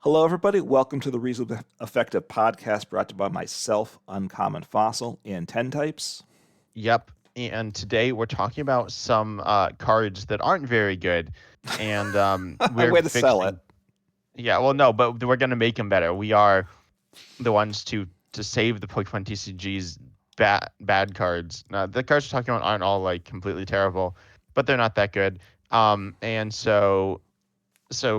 Hello, everybody. Welcome to the Reasonably Effective podcast brought to you by myself, Uncommon Fossil, and 10 Types. Yep. And today we're talking about some cards that aren't very good, and we're Way to sell it. fixing. Yeah, well, no, but we're gonna make them better. We are the ones to save the Pokemon TCG's bad cards. The cards we're talking about aren't all like completely terrible, but they're not that good. And so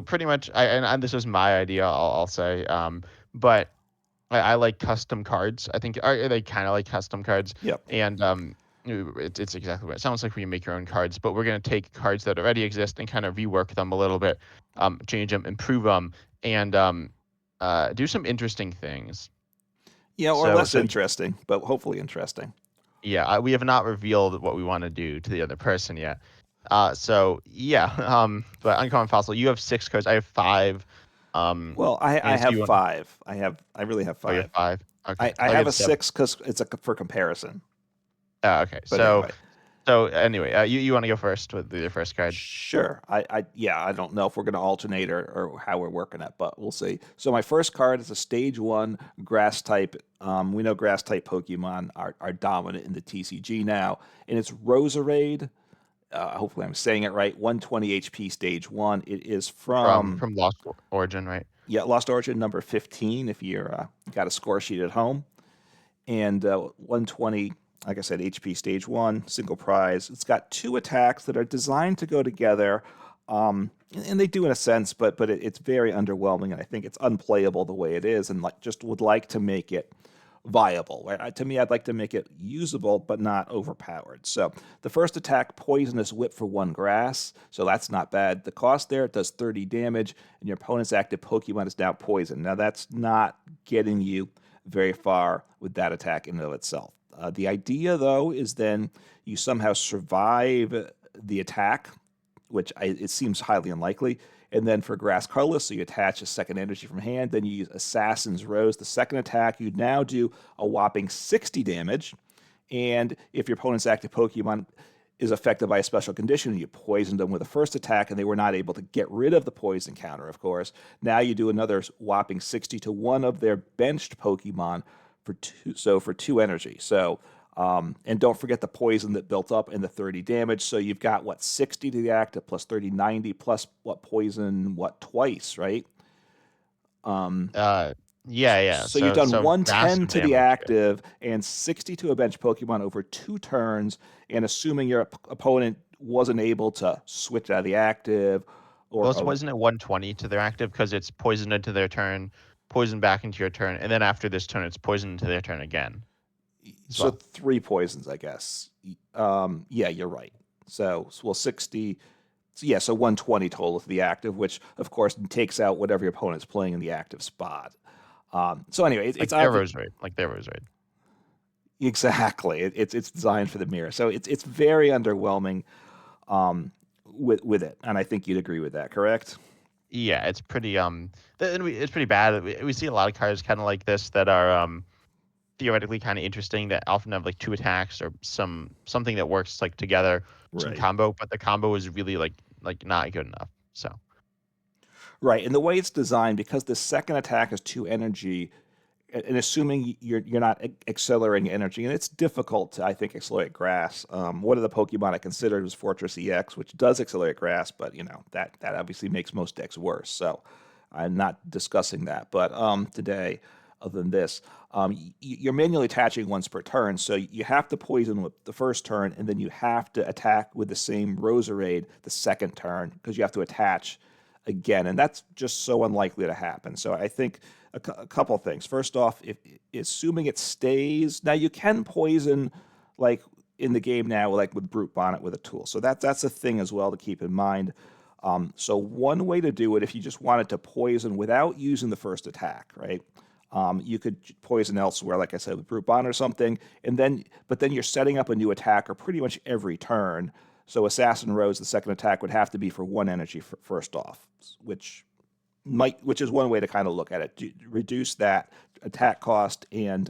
pretty much, and this was my idea. I'll say. But I like custom cards. I think they kind of like custom cards, Yep. and it's exactly what it sounds like when you make your own cards. But we're gonna take cards that already exist and kind of rework them a little bit, change them, improve them, and do some interesting things. Yeah, or So less so interesting, but hopefully interesting. yeah, we have not revealed what we want to do to the other person yet. So yeah, but Uncommon Fossil, you have 6 cards. I have 5. Well, I And so have you want? 5. I really have Oh, you have 5. 5. Okay, I I'll have give a 7. 6 because it's for comparison. Okay, But so anyway, so anyway, you want to go first with your first card? sure. I don't know if we're going to alternate or how we're working it, but we'll see. So my first card is a stage 1 grass type. We know grass type Pokemon are dominant in the TCG now, and it's Roserade. Hopefully I'm saying it right. 120 HP stage 1. It is From from Lost Origin, right? Lost Origin number 15 if you're got a score sheet at home. And 120, like I said, HP stage 1, single prize. It's got 2 attacks that are designed to go together. And they do in a sense, but it's very underwhelming, and I think it's unplayable the way it is, and just would like to make it viable. Right? To me, I'd like to make it usable, but not overpowered. So the first attack, Poisonous Whip for 1 grass. So that's not bad. The cost there, it does 30 damage, and your opponent's active Pokemon is now poisoned. Now that's not getting you very far with that attack in and of itself. The idea, though, is then you somehow survive the attack, which it seems highly unlikely. And then for Grass Colorless, so you attach a second energy from hand. Then you use Assassin's Rose. The second attack, you now do a whopping 60 damage. And if your opponent's active Pokemon is affected by a special condition, you poisoned them with the first attack, and they were not able to get rid of the poison counter, of course. Now you do another whopping 60 to one of their benched Pokemon for 2 energy. So and don't forget the poison that built up and the 30 damage. So you've got, what, 60 to the active plus 30, 90 plus what poison, twice, right? Yeah. So you've done So 110 massive to the damage here. active and 60 to a bench Pokemon over 2 turns. And assuming your opponent wasn't able to switch out of the active Well, or so wasn't it 120 to their active because it's poisoned into their turn, poisoned back into your turn, and then after this turn, it's poisoned into their turn again as so well. 3 poisons, I guess. Yeah, you're right. So, well, 60. So 120 total to the active, which of course takes out whatever your opponent's playing in the active spot. So anyway, it's obvious. Like their Roserade. Exactly. It's designed for the mirror, so it's very underwhelming with it, and I think you'd agree with that, correct? Yeah, it's pretty it's pretty bad. We see a lot of cards kind of like this that are theoretically kind of interesting that often have like 2 attacks or something that works like together, some Right. combo, but the combo is really like not good enough. So Right, and the way it's designed, because the second attack is 2 energy, and assuming you're not accelerating energy, and it's difficult to, I think, accelerate grass. One of the Pokemon I considered was Fortress EX, which does accelerate grass, but that obviously makes most decks worse. So I'm not discussing that. But today, other than this, you're manually attaching once per turn, so you have to poison with the first turn, and then you have to attack with the same Roserade the second turn because you have to attach again, and that's just so unlikely to happen. So I think a couple things. First off, if assuming it stays, now you can poison like in the game now, like with Brute Bonnet with a tool. So that's a thing as well to keep in mind. So one way to do it, if you just wanted to poison without using the first attack, right? You could poison elsewhere, like I said, with Brute Bonnet or something, but then you're setting up a new attacker pretty much every turn. So Assassin Rose, the second attack would have to be for 1 energy first off, which is one way to kind of look at it. Reduce that attack cost and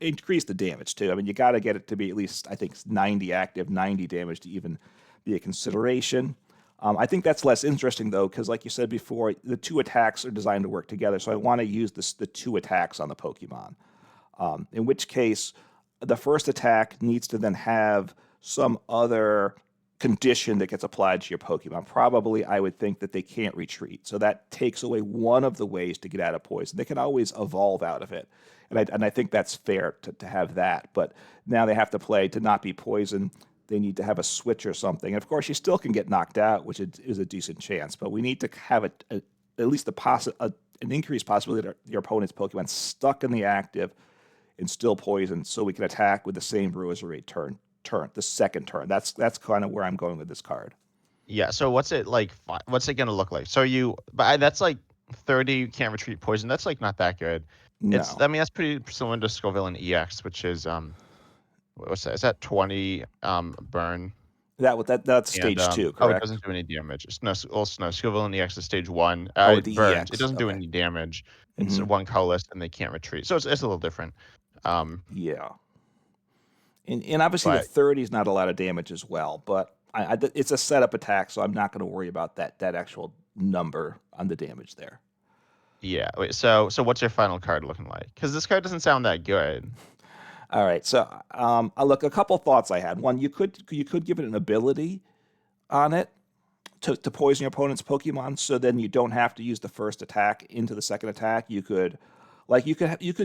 increase the damage too. I mean, you got to get it to be at least, I think, 90 active, 90 damage to even be a consideration. I think that's less interesting though, because like you said before, the two attacks are designed to work together. So I want to use the two attacks on the Pokemon. In which case, the first attack needs to then have some other condition that gets applied to your Pokemon. Probably, I would think that they can't retreat. So that takes away one of the ways to get out of poison. They can always evolve out of it. And I think that's fair to have that. But now they have to play to not be poisoned. They need to have a switch or something. And of course, you still can get knocked out, which is a decent chance. But we need to have at least an increased possibility that your opponent's Pokemon stuck in the active and still poisoned, so we can attack with the same Bruiser rate the second turn. That's kind of where I'm going with this card. Yeah. So what's it like? What's it gonna look like? So that's like 30. You can't retreat poison. That's like not that good. It's. No, I mean, that's pretty similar to Scoville and EX, which is what's that? Is that 20 burn? that's And stage two, it doesn't correct? do any damage. It's no, also no. Scoville and EX is stage 1. Oh, It the burns. It EX. doesn't do Okay. any damage. It's Hmm. one colorless, and they can't retreat. So it's a little different. Yeah, and obviously the But 30 is not a lot of damage as well, but it's a setup attack, so I'm not going to worry about that actual number on the damage there. yeah. Wait. So what's your final card looking like? Because this card doesn't sound that good. All right, so look, a couple thoughts I had. One, you could give it an ability on it to poison your opponent's Pokemon, so then you don't have to use the first attack into the second attack. You could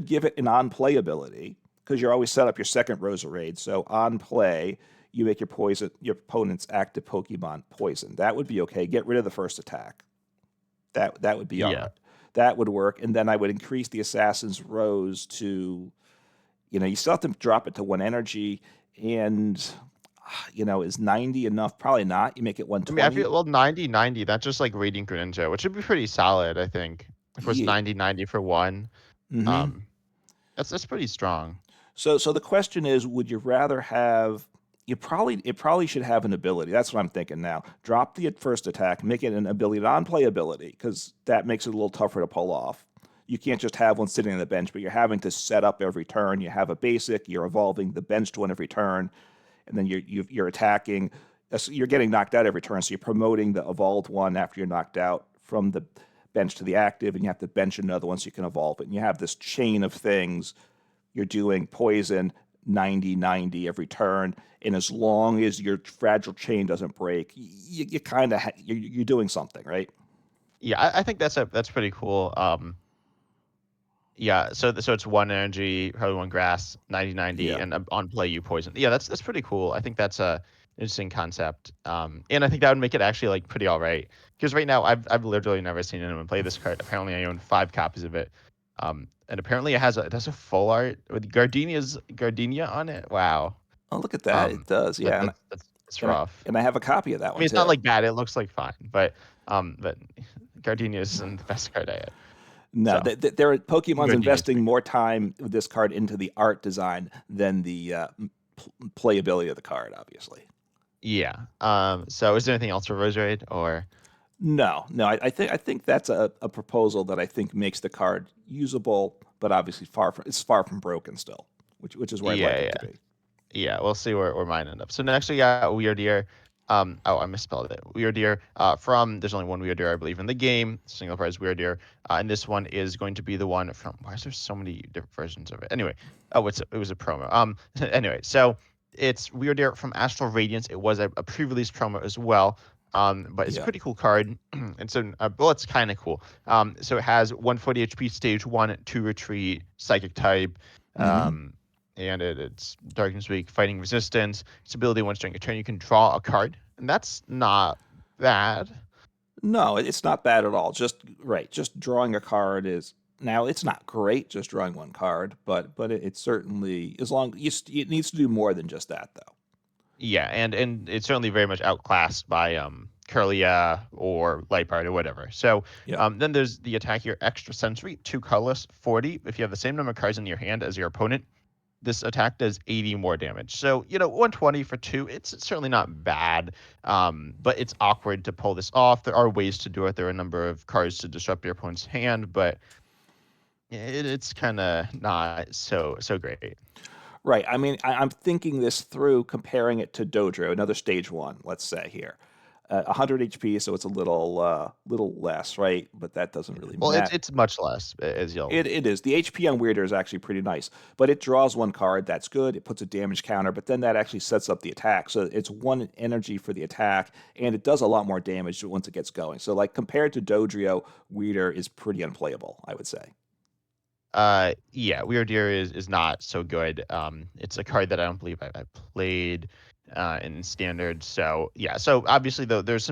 give it an on play ability because you're always set up your second Roserade. So on play, you make your opponent's active Pokemon poison. That would be okay. Get rid of the first attack. That would be all Yeah. right. That would work, and then I would increase the Assassin's Rose to, you still have to drop it to 1 energy, and is 90 enough? Probably not. You make it I mean, I 120. feel, well, 90-90. That's just like Radiant Greninja, which would be pretty solid, I think. If it was Yeah. 90-90 for one, Hmm. um, that's pretty strong. So the question is, would you rather have? It probably should have an ability. That's what I'm thinking now. Drop the first attack, make it an ability, non-play ability, because that makes it a little tougher to pull off. You can't just have one sitting on the bench, but you're having to set up every turn. You have a basic, you're evolving the benched one every turn, and then you're attacking. You're getting knocked out every turn, so you're promoting the evolved one after you're knocked out from the bench to the active, and you have to bench another one so you can evolve it. And you have this chain of things. You're doing poison 90-90 every turn, and as long as your fragile chain doesn't break, you kind of you're doing something, right? Yeah, I think that's pretty cool. Yeah, so it's 1 energy, probably 1 grass, 90-90, Yeah. and on play you poison. Yeah, that's pretty cool. I think that's a interesting concept. And I think that would make it actually like pretty all right. Because right now I've literally never seen anyone play this card. Apparently I own 5 copies of it. And apparently it has a full art with Gardenia on it. Wow. Oh, look at that! It Um, does. that Yeah, and that's and I, rough. and I have a copy of that I mean, one it's not too. like bad. It looks like fine, but Gardenia isn't the best card I had. No, So there are Pokemon's Gardenia's investing more time with this card into the art design than the playability of the card, obviously. yeah. So is there anything else for Roserade or? No, no, I think that's a proposal that I think makes the card usable, but obviously it's far from broken still, which is where I'd like Yeah, it to yeah, be. yeah. We'll see where mine end up. So next we got Weird Ear. Oh, I misspelled it. Weird Ear. There's only one Weird Ear, I believe, in the game. Single prize Weird Ear. And this one is going to be the one from. Why is there so many different versions of it? Anyway, it was a promo. Anyway, so it's Weird Ear from Astral Radiance. It was a pre-release promo as well. But it's a Yeah. pretty cool card. And so, well, it's kind of cool. So it has 140 HP, stage 1, 2 retreat, psychic type. Hmm. Um, and it's Darkness Weak, fighting resistance. Its ability once during a turn, you can draw a card, and that's not bad. No, it's not bad at all. Just right, just drawing a card is now it's not great just drawing one card, but it's certainly as long it needs to do more than just that though. Yeah, and it's certainly very much outclassed by Curlia or Lightbard or whatever. So Yeah. then there's the attack here, extra sensory, 2 colorless, 40. If you have the same number of cards in your hand as your opponent, this attack does 80 more damage. So, 120 for 2, it's certainly not bad, but it's awkward to pull this off. There are ways to do it. There are a number of cards to disrupt your opponent's hand, but it's kind of not so great. Right. I mean, I'm thinking this through, comparing it to Dodrio, another stage one, let's say here. 100 HP, so it's a little less, right? But that doesn't really Well, matter. it's much less, as you'll. It is. The HP on Weirder is actually pretty nice, but it draws one card. That's good. It puts a damage counter, but then that actually sets up the attack. So it's one energy for the attack, and it does a lot more damage once it gets going. So, like, compared to Dodrio, Weirder is pretty unplayable, I would say. Yeah, Weird Year is not so good. It's a card that I don't believe I played in standard. So yeah, so obviously though there's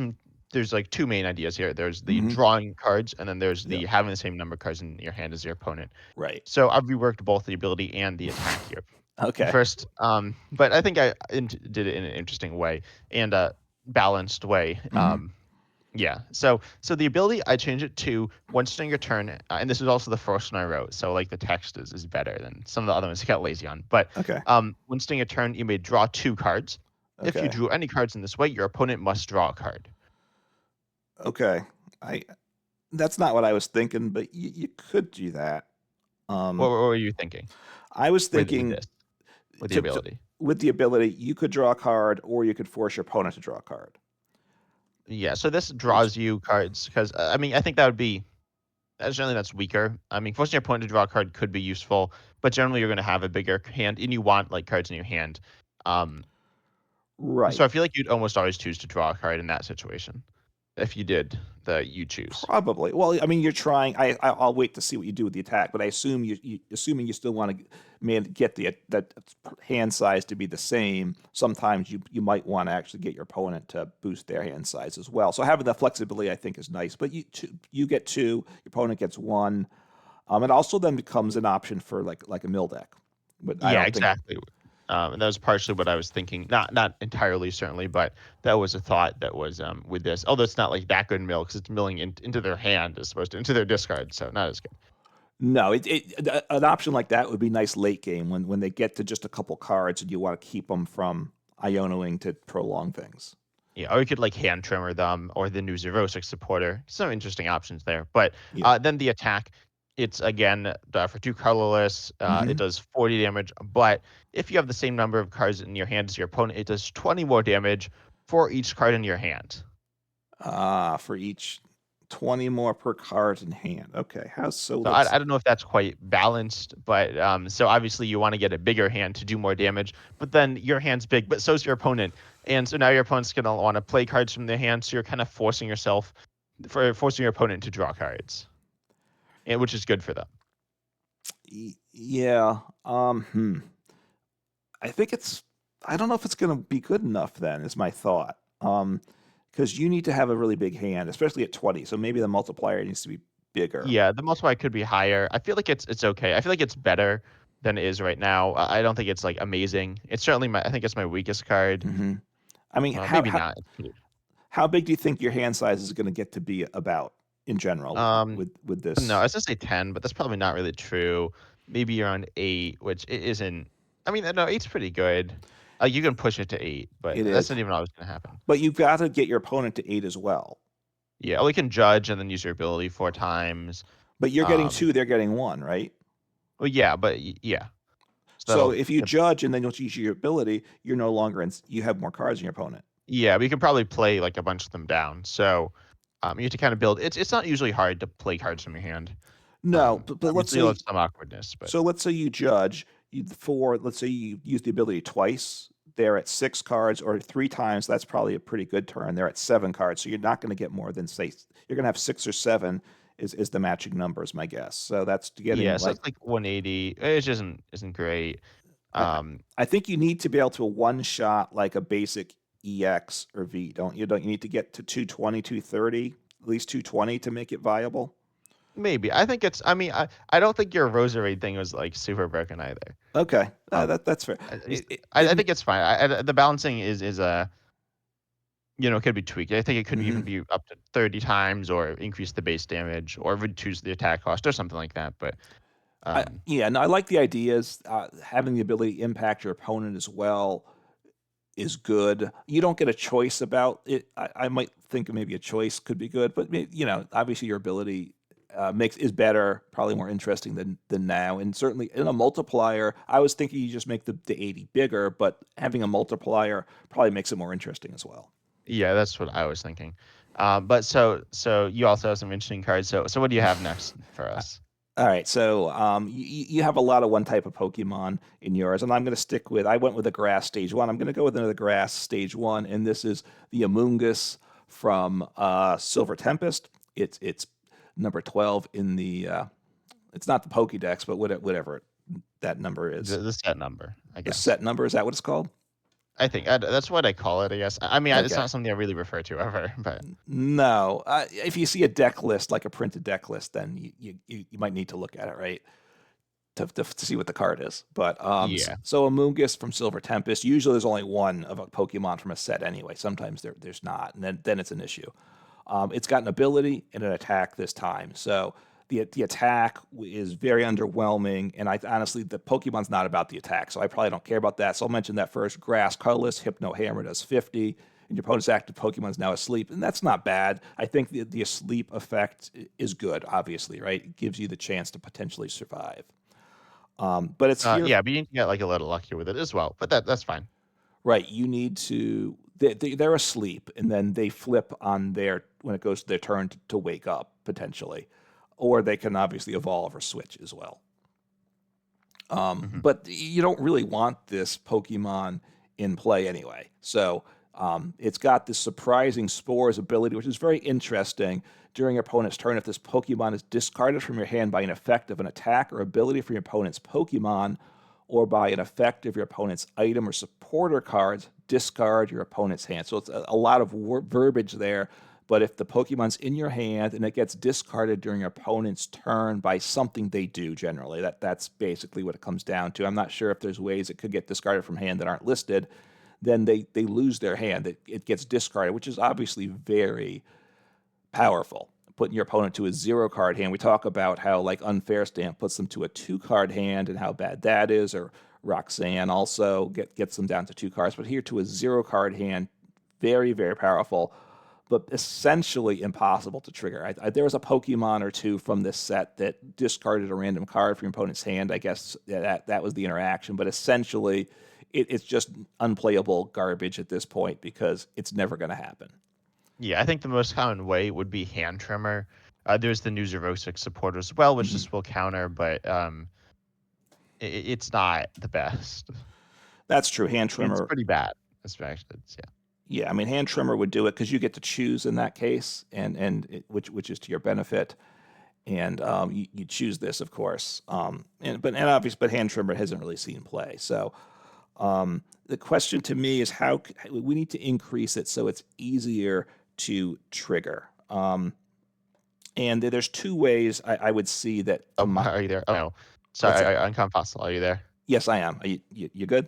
like two main ideas here. There's the Hmm. drawing cards, and then there's Yep. the having the same number of cards in your hand as your opponent. Right. So I've reworked both the ability and the attack here. Okay. First, but I think did it in an interesting way and a balanced way. Hmm. Yeah. So the ability I changed it to once during your turn, and this is also the first one I wrote. So like the text is better than some of the other ones I got lazy on. But Okay. once during your turn, you may draw two cards. If you Okay. drew any cards in this way, your opponent must draw a card. Okay. I That's not what I was thinking, but you could do that. What, Um, what were you thinking I was with thinking this with the to ability? with the ability, you could draw a card, or you could force your opponent to draw a card. Yeah. So this Which draws you cards because I mean I think that would be generally that's weaker. I mean forcing your opponent to draw a card could be useful, but generally you're going to have a bigger hand and you want like cards in your hand. Um, So right. I feel like you'd almost always choose to draw a card in that situation if you did the you choose. Probably. Well, I mean, you're trying. I'll wait to see what you do with the attack, but I assume assuming you still want to get the that hand size to be the same. Sometimes you might want to actually get your opponent to boost their hand size as well. So having the flexibility, I think, is nice. But you get two, your opponent gets one. It also then becomes an option for like a mill deck. But I Yeah, don't think exactly. And that was partially what I was thinking. Not entirely certainly, but that was a thought that was with this. Although it's not like that good mill because it's milling into their hand as opposed to into their discard, so not as good. no. An option like that would be nice late game when they get to just a couple cards and you want to keep them from Ionoing to prolong things. Yeah, or you could like hand trimmer them or the new Xerosis supporter. Some interesting options there. But Yeah. then the attack, it's again for two colorless. It Hmm. does 40 damage. But if you have the same number of cards in your hand as your opponent, it does 20 more damage for each card in your hand. For each 20 more per card in hand. Okay. How so? So I don't know if that's quite balanced, but so obviously you want to get a bigger hand to do more damage, but then your hand's big, but so's your opponent, and so now your opponent's gonna want to play cards from their hand, so you're kind of forcing your opponent to draw cards, and which is good for them. Yeah. I think it's. I don't know if it's going to be good enough. Then is my thought. Because you need to have a really big hand, especially at 20. So maybe the multiplier needs to be bigger. Yeah, the multiplier could be higher. I feel like it's okay. I feel like it's better than it is right now. I don't think it's like amazing. It's certainly I think it's my weakest card. Hmm. I mean, Maybe not. how big do you think your hand size is going to get to be about in general Um, with No, I this? was gonna say 10, but that's probably not really true. Maybe around 8, which it isn't. I mean, no, eight's pretty good. You can push it to 8, but It that's is, not even always gonna happen. but you've got to get your opponent to 8 as well. Yeah, or you can judge and then use your ability 4 times. But you're getting Um, 2, they're getting 1, right? well, yeah, but yeah, so So that'll. if you judge and then you'll use your ability, you're no longer you have more cards in your opponent. Yeah, we can probably play like a bunch of them down. So, you have to kind of build. It's not usually hard to play cards from your hand. No, but let's Obviously, you'll have say some awkwardness, but let's say you judge let's say you use the ability twice. They're at 6 cards, or 3 times. That's probably a pretty good turn. They're at 7 cards, so you're not going to get more than, say, you're going to have 6 or 7 is the matching numbers, my guess. So that's yeah, getting so like it's like 180. It just isn't great. I, Um, I think you need to be able to one shot like a basic EX or V, don't you? Don't you need to get to 220, 230, at least 220 to make it viable? Maybe. I think it's. I mean, I don't think your rosary thing was like super broken either. Okay, Um, that's fair. I think it's fine. The balancing is could be tweaked. I think it could even Mhm. be up to 30 times or increase the base damage or reduce the attack cost or something like that. But Yeah, no, I like the ideas. Having the ability to impact your opponent as well is good. You don't get a choice about it. I might think maybe a choice could be good, but obviously your ability makes is better, probably more interesting than now. And certainly in a multiplier, I was thinking you just make the 80 bigger, but having a multiplier probably makes it more interesting as well. Yeah, that's what I was thinking. But so you also have some interesting cards. So what do you have next for us? All right, so you have a lot of one type of Pokemon in yours, and I'm going to stick with. I went with a Grass Stage One. I'm going to go with another Grass Stage One, and this is the Amoonguss from Silver Tempest. It's number 12 in the. It's not the Pokédex, but whatever that number is. The set number, I The guess. set number, is that what it's called? I think that's what I call it. I guess. I mean, it's Okay. not something I really refer to ever, but No, if you see a deck list like a printed deck list, then you might need to look at it, right? To see what the card is. But yeah. so Amoonguss from Silver Tempest. Usually there's only one of a Pokemon from a set anyway. Sometimes there's not, and then it's an issue. It's got an ability and an attack this time. So the attack is very underwhelming, and I honestly the Pokemon's not about the attack, so I probably don't care about that. So I'll mention that first. Grass, colorless, Hypno Hammer does 50. And your opponent's active Pokemon is now asleep, and that's not bad. I think the asleep effect is good, obviously, right? It gives you the chance to potentially survive. But it's here, Yeah, but you need to get like a little luckier with it as well. But that's fine. right? You need to. They're asleep, and then they flip on their when it goes to their turn to wake up potentially, or they can obviously evolve or switch as well. Hmm. But you don't really want this Pokemon in play anyway. So it's got this surprising Spores ability, which is very interesting. During your opponent's turn, if this Pokemon is discarded from your hand by an effect of an attack or ability from your opponent's Pokemon, or by an effect of your opponent's item or supporter cards, discard your opponent's hand. So it's a lot of verbiage there. But if the Pokemon's in your hand and it gets discarded during your opponent's turn by something they do, generally, that's basically what it comes down to. I'm not sure if there's ways it could get discarded from hand that aren't listed. Then they lose their hand. It gets discarded, which is obviously very powerful. Putting your opponent to a 0 card hand. We talk about how like Unfair Stamp puts them to a 2 card hand and how bad that is, or Roxanne also gets them down to 2 cards. But here to a 0 card hand, very, very powerful, but essentially impossible to trigger. There was a Pokemon or two from this set that discarded a random card from your opponent's hand. I guess that was the interaction, but essentially it's just unplayable garbage at this point because it's never going to happen. Yeah, I think the most common way would be Hand Trimmer. There's the new Xerosic support as well, which Mm-hmm. this will counter, but it's not the best. That's true. Hand It's trimmer. pretty bad. Especially, yeah. Yeah, I mean, hand trimmer would do it because you get to choose in that case, which is to your benefit, and you choose this, of course. And obviously, but hand trimmer hasn't really seen play. So the question to me is how we need to increase it so it's easier to trigger. And there's two ways I would see that. Oh, are you there? Oh, no. What's Sorry, that? Uncom Fossil, are you there? Yes, I am. Are you good?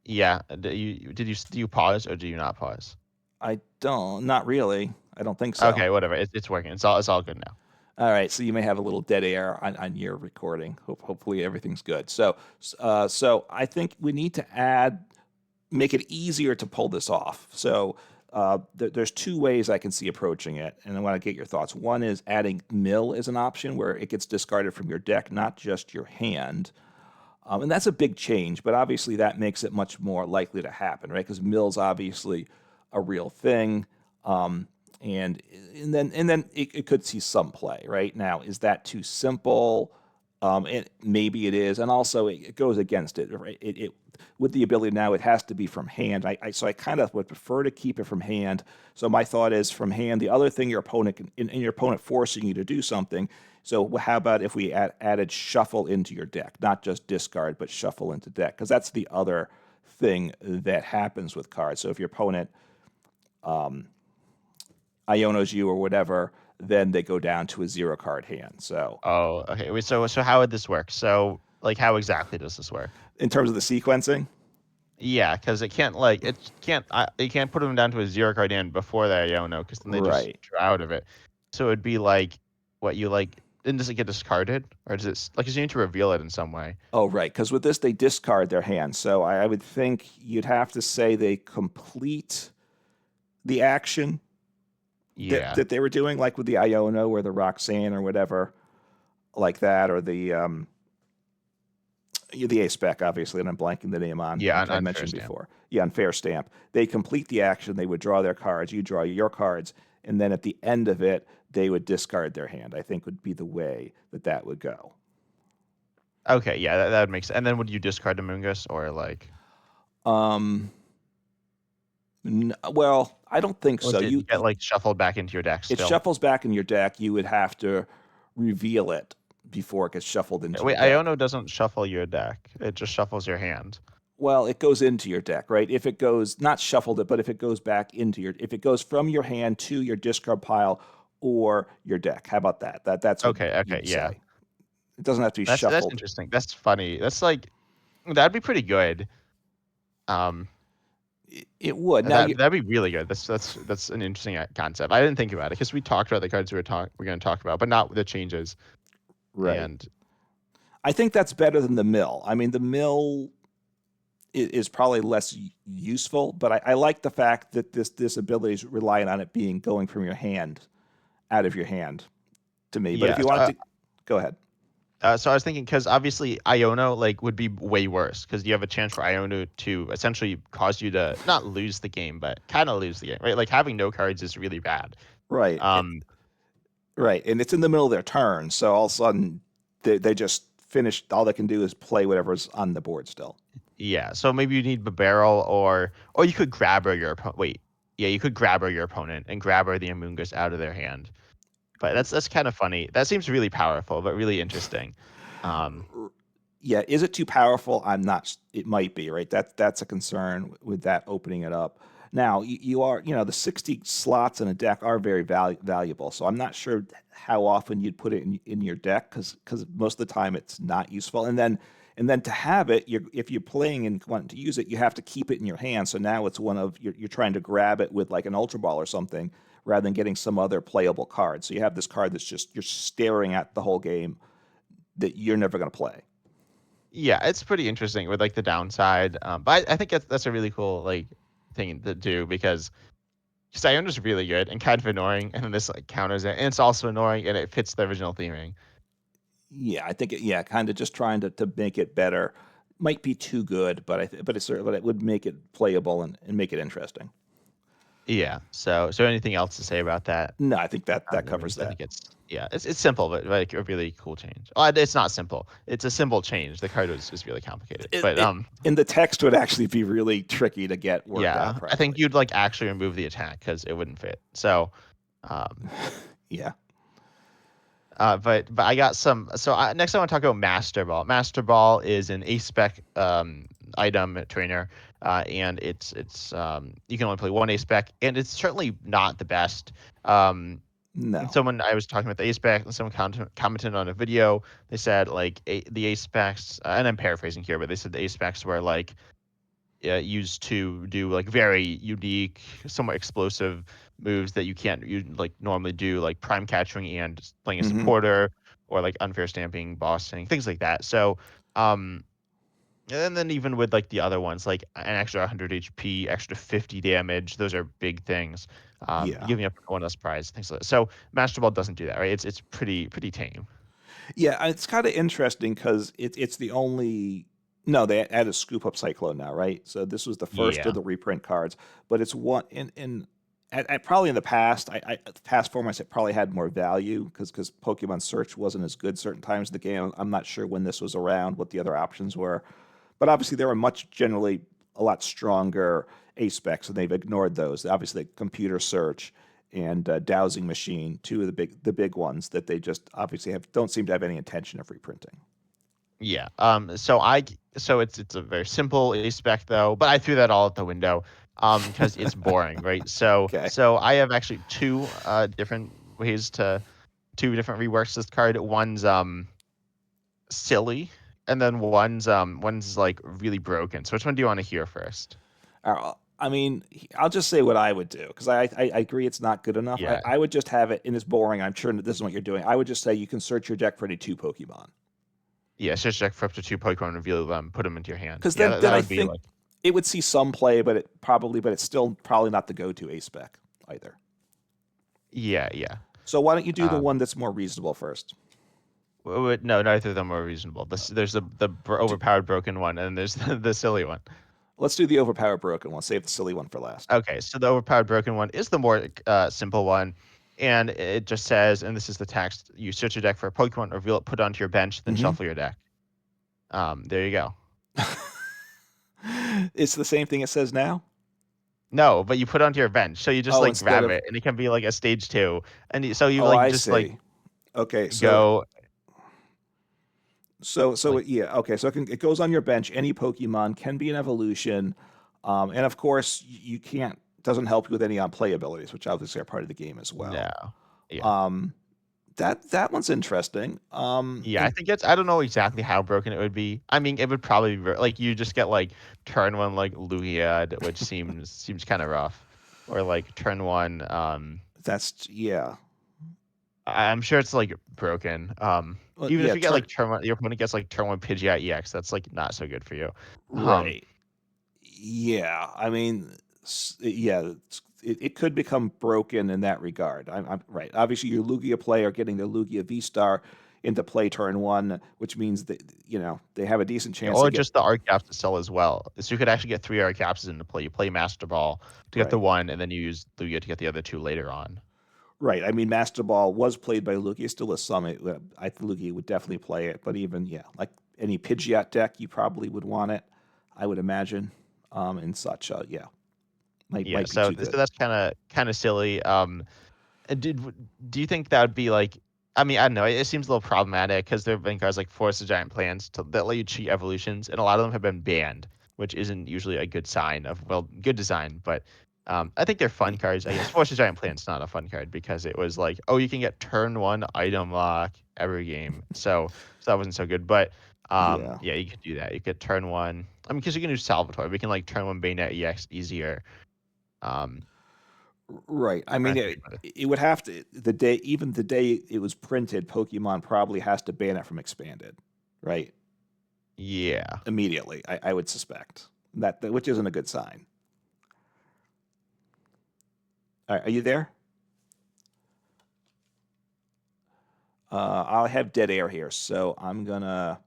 Yeah. Do you pause or do you not pause? I don't. Not really. I don't think so. Okay, whatever. It's working. It's all good now. All right, so you may have a little dead air on your recording. Hopefully everything's good. So I think we need to make it easier to pull this off. So there's two ways I can see approaching it, and I want to get your thoughts. One is adding mill as an option where it gets discarded from your deck, not just your hand. And that's a big change, but obviously that makes it much more likely to happen, right? Because mill's obviously a real thing. Um, and and then it could see some play right now. Is that too simple? Maybe it is, and also it goes against it. Right? It with the ability now, it has to be from hand. So I kind of would prefer to keep it from hand. So my thought is from hand. The other thing your opponent and your opponent forcing you to do something. So how about if we added shuffle into your deck, not just discard, but shuffle into deck, because that's the other thing that happens with cards. So if your opponent Ionos you or whatever, then they go down to a 0 card hand. So Oh, okay. Wait, so how would this work? So like how exactly does this work? in terms of the sequencing, Yeah, because it can't put them down to a 0 card hand before that Iono, because then they just right? draw out of it. So it'd be like what you like. Then does it get discarded, or does it like? 'Cause you need to reveal it in some way? Oh, right. Because with this, they discard their hand. So I would think you'd have to say they complete the action Yeah. that they were doing, like with the Iono or the Roxanne or whatever, like that, or the The A spec, obviously, and I'm blanking the name on, Yeah, like I unfair mentioned stamp. before. Yeah, unfair stamp. They complete the action, they would draw their cards, you draw your cards, and then at the end of it, they would discard their hand, I think would be the way that that would go. Okay, yeah, that would make sense. And then would you discard the Mungus or like, Um, well, I don't think or so. does it get like shuffled back into your deck It still? shuffles back in your deck. You would have to reveal it before it gets shuffled into your Wait, deck. Iono doesn't shuffle your deck. It just shuffles your hand. Well, it goes into your deck, right? If it goes not shuffled it, but if it goes back into if it goes from your hand to your discard pile or your deck. How about that? That's what Okay, okay, you'd yeah. say. It doesn't have to be That's shuffled. interesting. That's funny. That's like that'd be pretty good. Um, It would. Now you that'd be really good. That's an interesting concept. I didn't think about it because we talked about the cards we're going to talk about, but not the changes. right. And I think that's better than the mill. I mean, the mill is probably less useful, but I like the fact that this ability is relying on it being going from your hand out of your hand to me. But if yeah, you wanted to, go ahead. so I was thinking because obviously Iono like would be way worse because you have a chance for Iono to essentially cause you to not lose the game, but kind of lose the game, right? Like having no cards is really bad. Right, Um, right, and it's in the middle of their turn, so all of a sudden they just finished. All they can do is play whatever's on the board still. yeah, so maybe you need barrel or you could grabber your opponent. Wait, yeah, you could grabber your opponent and grabber the Amoonguss out of their hand. But that's kind of funny. That seems really powerful, but really interesting. Um, Yeah, is it too powerful? I'm not. It might be right. That's a concern with that opening it up. Now you are, the 60 slots in a deck are very valuable. So I'm not sure how often you'd put it in your deck because most of the time it's not useful. And then to have it, if you're playing and wanting to use it, you have to keep it in your hand. So now it's one of you're trying to grab it with like an Ultra Ball or something rather than getting some other playable card. So you have this card that's just you're staring at the whole game that you're never going to play. yeah, it's pretty interesting with like the downside. But I think that's a really cool like thing to do because Siona's really good and kind of annoying, and then this like counters it, and it's also annoying and it fits the original theming. Yeah, I think yeah, kind of just trying to make it better. Might be too good, but but it would make it playable and make it interesting. Yeah. So anything else to say about that? No, I think that I mean, covers I that. think it's simple, but like a really cool change. Oh, it's not simple. It's a simple change. The card is really complicated, but In the text would actually be really tricky to get worked out yeah, I think properly. you'd like actually remove the attack because it wouldn't fit. So, um, Yeah. but I got some. So next I want to talk about Master Ball. Master Ball is an A spec item trainer, and it's you can only play one A spec, and it's certainly not the best. And No. someone I was talking about the A spec, and someone commented on a video. They said like the A specs, and I'm paraphrasing here, but they said the A specs were like used to do like very unique, somewhat explosive moves that you can't like normally do, like prime catching and playing a Hmm. supporter or like unfair stamping, bossing, things like that. So, um, and then even with like the other ones, like an extra 100 HP, extra 50 damage, those are big things. Yeah. Giving up one less prize, things like that. So Master Ball doesn't do that, right? It's pretty tame. Yeah, it's kind of interesting because it's the only. No, they added Scoop Up Cyclone now, right? So this was the first of Yeah. the reprint cards, but it's one probably in the past. Past formats it probably had more value because Pokemon Search wasn't as good certain times in the game. I'm not sure when this was around what the other options were, but obviously there were much generally a lot stronger A specs, and they've ignored those. Obviously, Computer Search and Dowsing Machine, two of the big ones that they just obviously don't seem to have any intention of reprinting. Yeah. So it's a very simple A spec though, but I threw that all out the window because it's boring, right? So Okay. so I have actually different ways to two different reworks this card. One's silly, and then one's like really broken. So which one do you want to hear first? I mean, I'll just say what I would do because I agree it's not good enough. I, Yeah. I would just have it, and it's boring. I'm sure that this is what you're doing. I would just say you can search your deck for any two Pokemon Yeah, search deck for up to two Pokemon, reveal them, put them into your hand. because Yeah, then that, then that I would be think like it would see some play, but it's still probably not the go-to A spec either. yeah, yeah. So why don't you do the Um, one that's more reasonable first? No, neither of them are reasonable. There's the D- overpowered broken one, and there's the silly one. Let's do the overpowered broken one. Save the silly one for last. Okay, so the overpowered broken one is the more simple one, and it just says, and this is the text: you search your deck for a Pokemon, reveal it, put it onto your bench, then Hmm. shuffle your deck. There you go. It's the same thing it says now. No, but you put it onto your bench, so you just Oh, like instead grab of. it, and it can be like a stage 2, and so you Oh, like I just like see. Okay, so go so like yeah, okay, so it goes on your bench. Any Pokemon can be an evolution, and of course you can't doesn't help you with any unplayabilities, which obviously are part of the game as no, well. yeah. Um, that one's interesting. Yeah, I And think I don't know exactly how broken it would be. I mean, it would probably be like you just get like turn one like Lugia, which seems kind of rough, or like turn one. that's yeah, I'm sure it's like broken. well, Even if yeah, you get like turn one, your opponent gets like turn one Pidgeot EX. That's like not so good for you. Um, right, yeah. I mean, yeah, it could become broken in that regard. I'm right. Obviously, your Lugia player getting their Lugia V Star into play turn one, which means that they have a decent chance to or get just the art caps to sell as well. So you could actually get 3 art capsules into play. You play Master Ball to get the right. one, and then you use Lugia to get the other 2 later on. Right. I mean, Master Ball was played by Lugia, still a summit. I think Lugia would definitely play it, but even yeah, like any Pidgeot deck, you probably would want it. I would imagine, and such. Yeah, Yeah, might be so too good. that's kind of silly. And do you think that would be like? I mean, I don't know. It seems a little problematic because there have been cards like Force of Giant Plants that let you cheat evolutions, and a lot of them have been banned, which isn't usually a good sign of good design. But I think they're fun cards. I guess Force of Giant Plants not a fun card because it was like, oh, you can get turn one item lock every game, so that wasn't so good. But Yeah. yeah, you could do that. You could turn one. I mean, because you can do Salvatore, we can like turn one Bayonet EX easier. Um, Right. I I mean, think it, about it. it would have to even the day it was printed, Pokemon probably has to ban it from expanded, right? Yeah. Immediately, I would suspect which isn't a good sign. All right, are you there? I'll have dead air here, so I'm gonna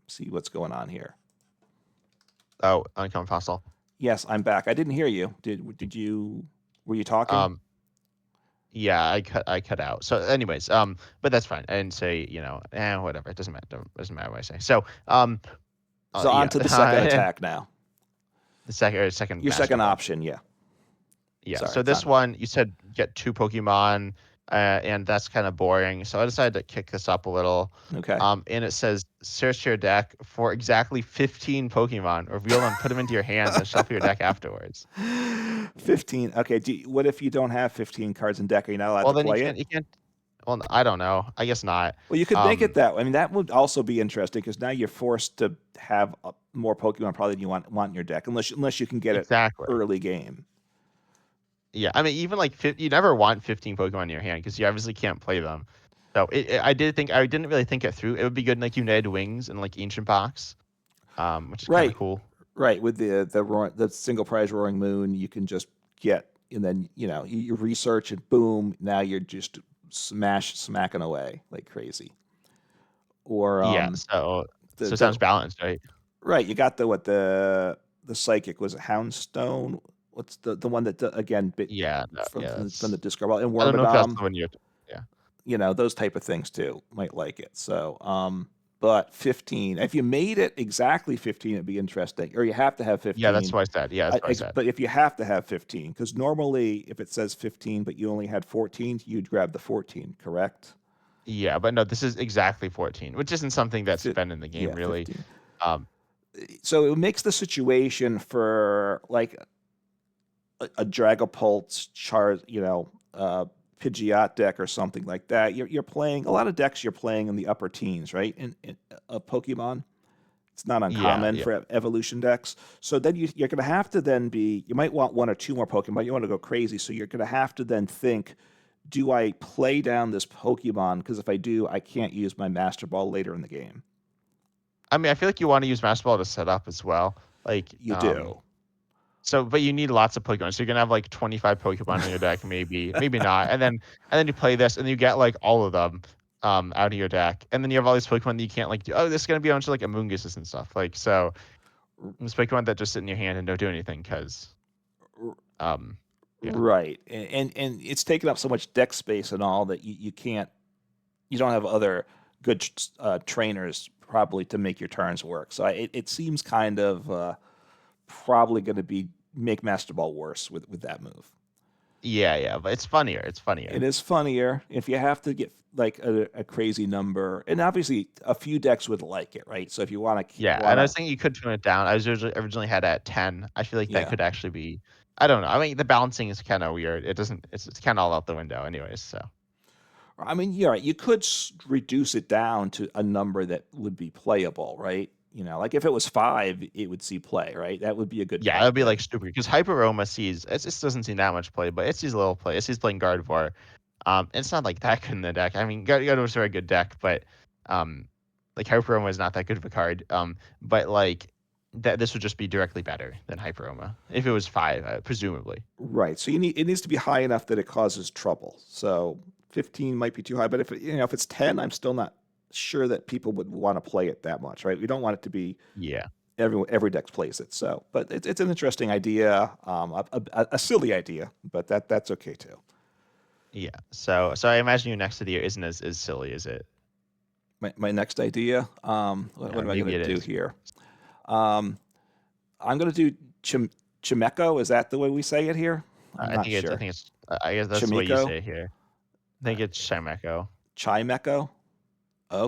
see what's going on here. Oh, uncommon fossil. Yes, I'm back. I didn't hear you. Did you? Were you talking? Um, yeah, I cut out. So, anyways, but that's fine. I didn't say, whatever. It doesn't matter what I say. So, So on yeah, to the second attack now. the second Your master second ball. option, yeah. Yeah. Sorry, So it's this on. one you said get 2 Pokemon, and that's kind of boring. So I decided to kick this up a little. Okay. And it says search your deck for exactly 15 Pokemon, reveal them, put them into your hand, then shuffle your deck afterwards. 15. Okay. What if you don't have 15 cards in deck? Are you not allowed Well, to then you play can't it? you can't. Well, I don't know. I guess not. Well, you could make it Um, that way. I mean, that would also be interesting because now you're forced to have more Pokemon probably than you want in your deck, unless you can get it exactly. early game. Yeah, I mean, even like you never want 15 Pokemon in your hand because you obviously can't play them. So I didn't really think it through. It would be good in like United Wings and like Ancient Box, which is kind of Right. cool. Right. With the single prize Roaring Moon, you can just get, and then you research and boom, now you're just smacking away like crazy. Or Yeah, so it the sounds balanced, right? right, you got the psychic was it Houndstone? What's the one that again bit Yeah, no, from yeah, from the that's. discard ball and I don't know if that's Wormadam, the one you're. Yeah, those type of things too might like it. So but 15, if you made it exactly 15, it'd be interesting. Or you have to have yeah, that's 15. what I said. Yeah, that's what I said. But if you have to have 15, because normally if it says 15 but you only had 14, you'd grab the 14, correct? Yeah, but no, this is exactly 14, which isn't something that's Fi- been in the game yeah, really. 15. Um, So it makes the situation for like a Dragapult char, Pidgeot deck or something like that. You're playing a lot of decks. You're playing in the upper teens, right? In a Pokemon, it's not yeah, uncommon yeah, for evolution decks. So then you're going to have to then be. You might want one or two more Pokemon. You want to go crazy, so you're going to have to then think. Do I play down this Pokemon? Because if I do, I can't use my Master Ball later in the game. I mean, I feel like you want to use Master Ball to set up as well. Like, You do. so, but you need lots of Pokemon. So you're gonna have like 25 Pokemon in your deck, maybe, maybe not. And then you play this, and you get like all of them. out of your deck, and then you have all these Pokemon that you can't like do. Oh, this is gonna be a bunch of like Amoonguses and stuff. Like so, there's Pokemon that just sit in your hand and don't do anything because um yeah. Right, and it's taken up so much deck space and all that you don't have other good trainers probably to make your turns work. So it seems kind of probably going to be make Master Ball worse with that move. Yeah, but it's funnier. It's It funnier. is funnier if you have to get like a crazy number, and obviously a few decks would like it, right? So if you Yeah, and I was thinking you could tune it down. I was originally had it at 10. I feel like that yeah. could actually be. I don't know. I mean, the balancing is kind of weird. It doesn't. It's kind of all out the window, anyways. So I mean, yeah, you could reduce it down to a number that would be playable, right? Like if it was 5, it would see play, right? That would be a good yeah, card it'd be like then. stupid because Hyperoma sees it just doesn't see that much play, but it sees a little play. It sees playing Gardevoir. It's not like that good in the deck. I mean, Gardevoir's a very good deck, but um, like Hyperoma is not that good of a card. But like that, this would just be directly better than Hyperoma if it was 5, presumably. Right. So it needs to be high enough that it causes trouble. So 15 might be too high, but if it's 10, I'm still not sure that people would want to play it that much, right? We don't want it to be Yeah. every deck plays it. So, but it's an interesting idea, a silly idea, but that's okay too. Yeah. So I imagine your next idea isn't as silly as it. My next idea, what Or am I going maybe to it do is. here? Um, I'm going to do Chimeco. Is that the way we say it here? I'm I not think it's. I sure. think it's. I guess that's the way you Chimico, say it here. I uh, think it's Chimecho. Chimeco.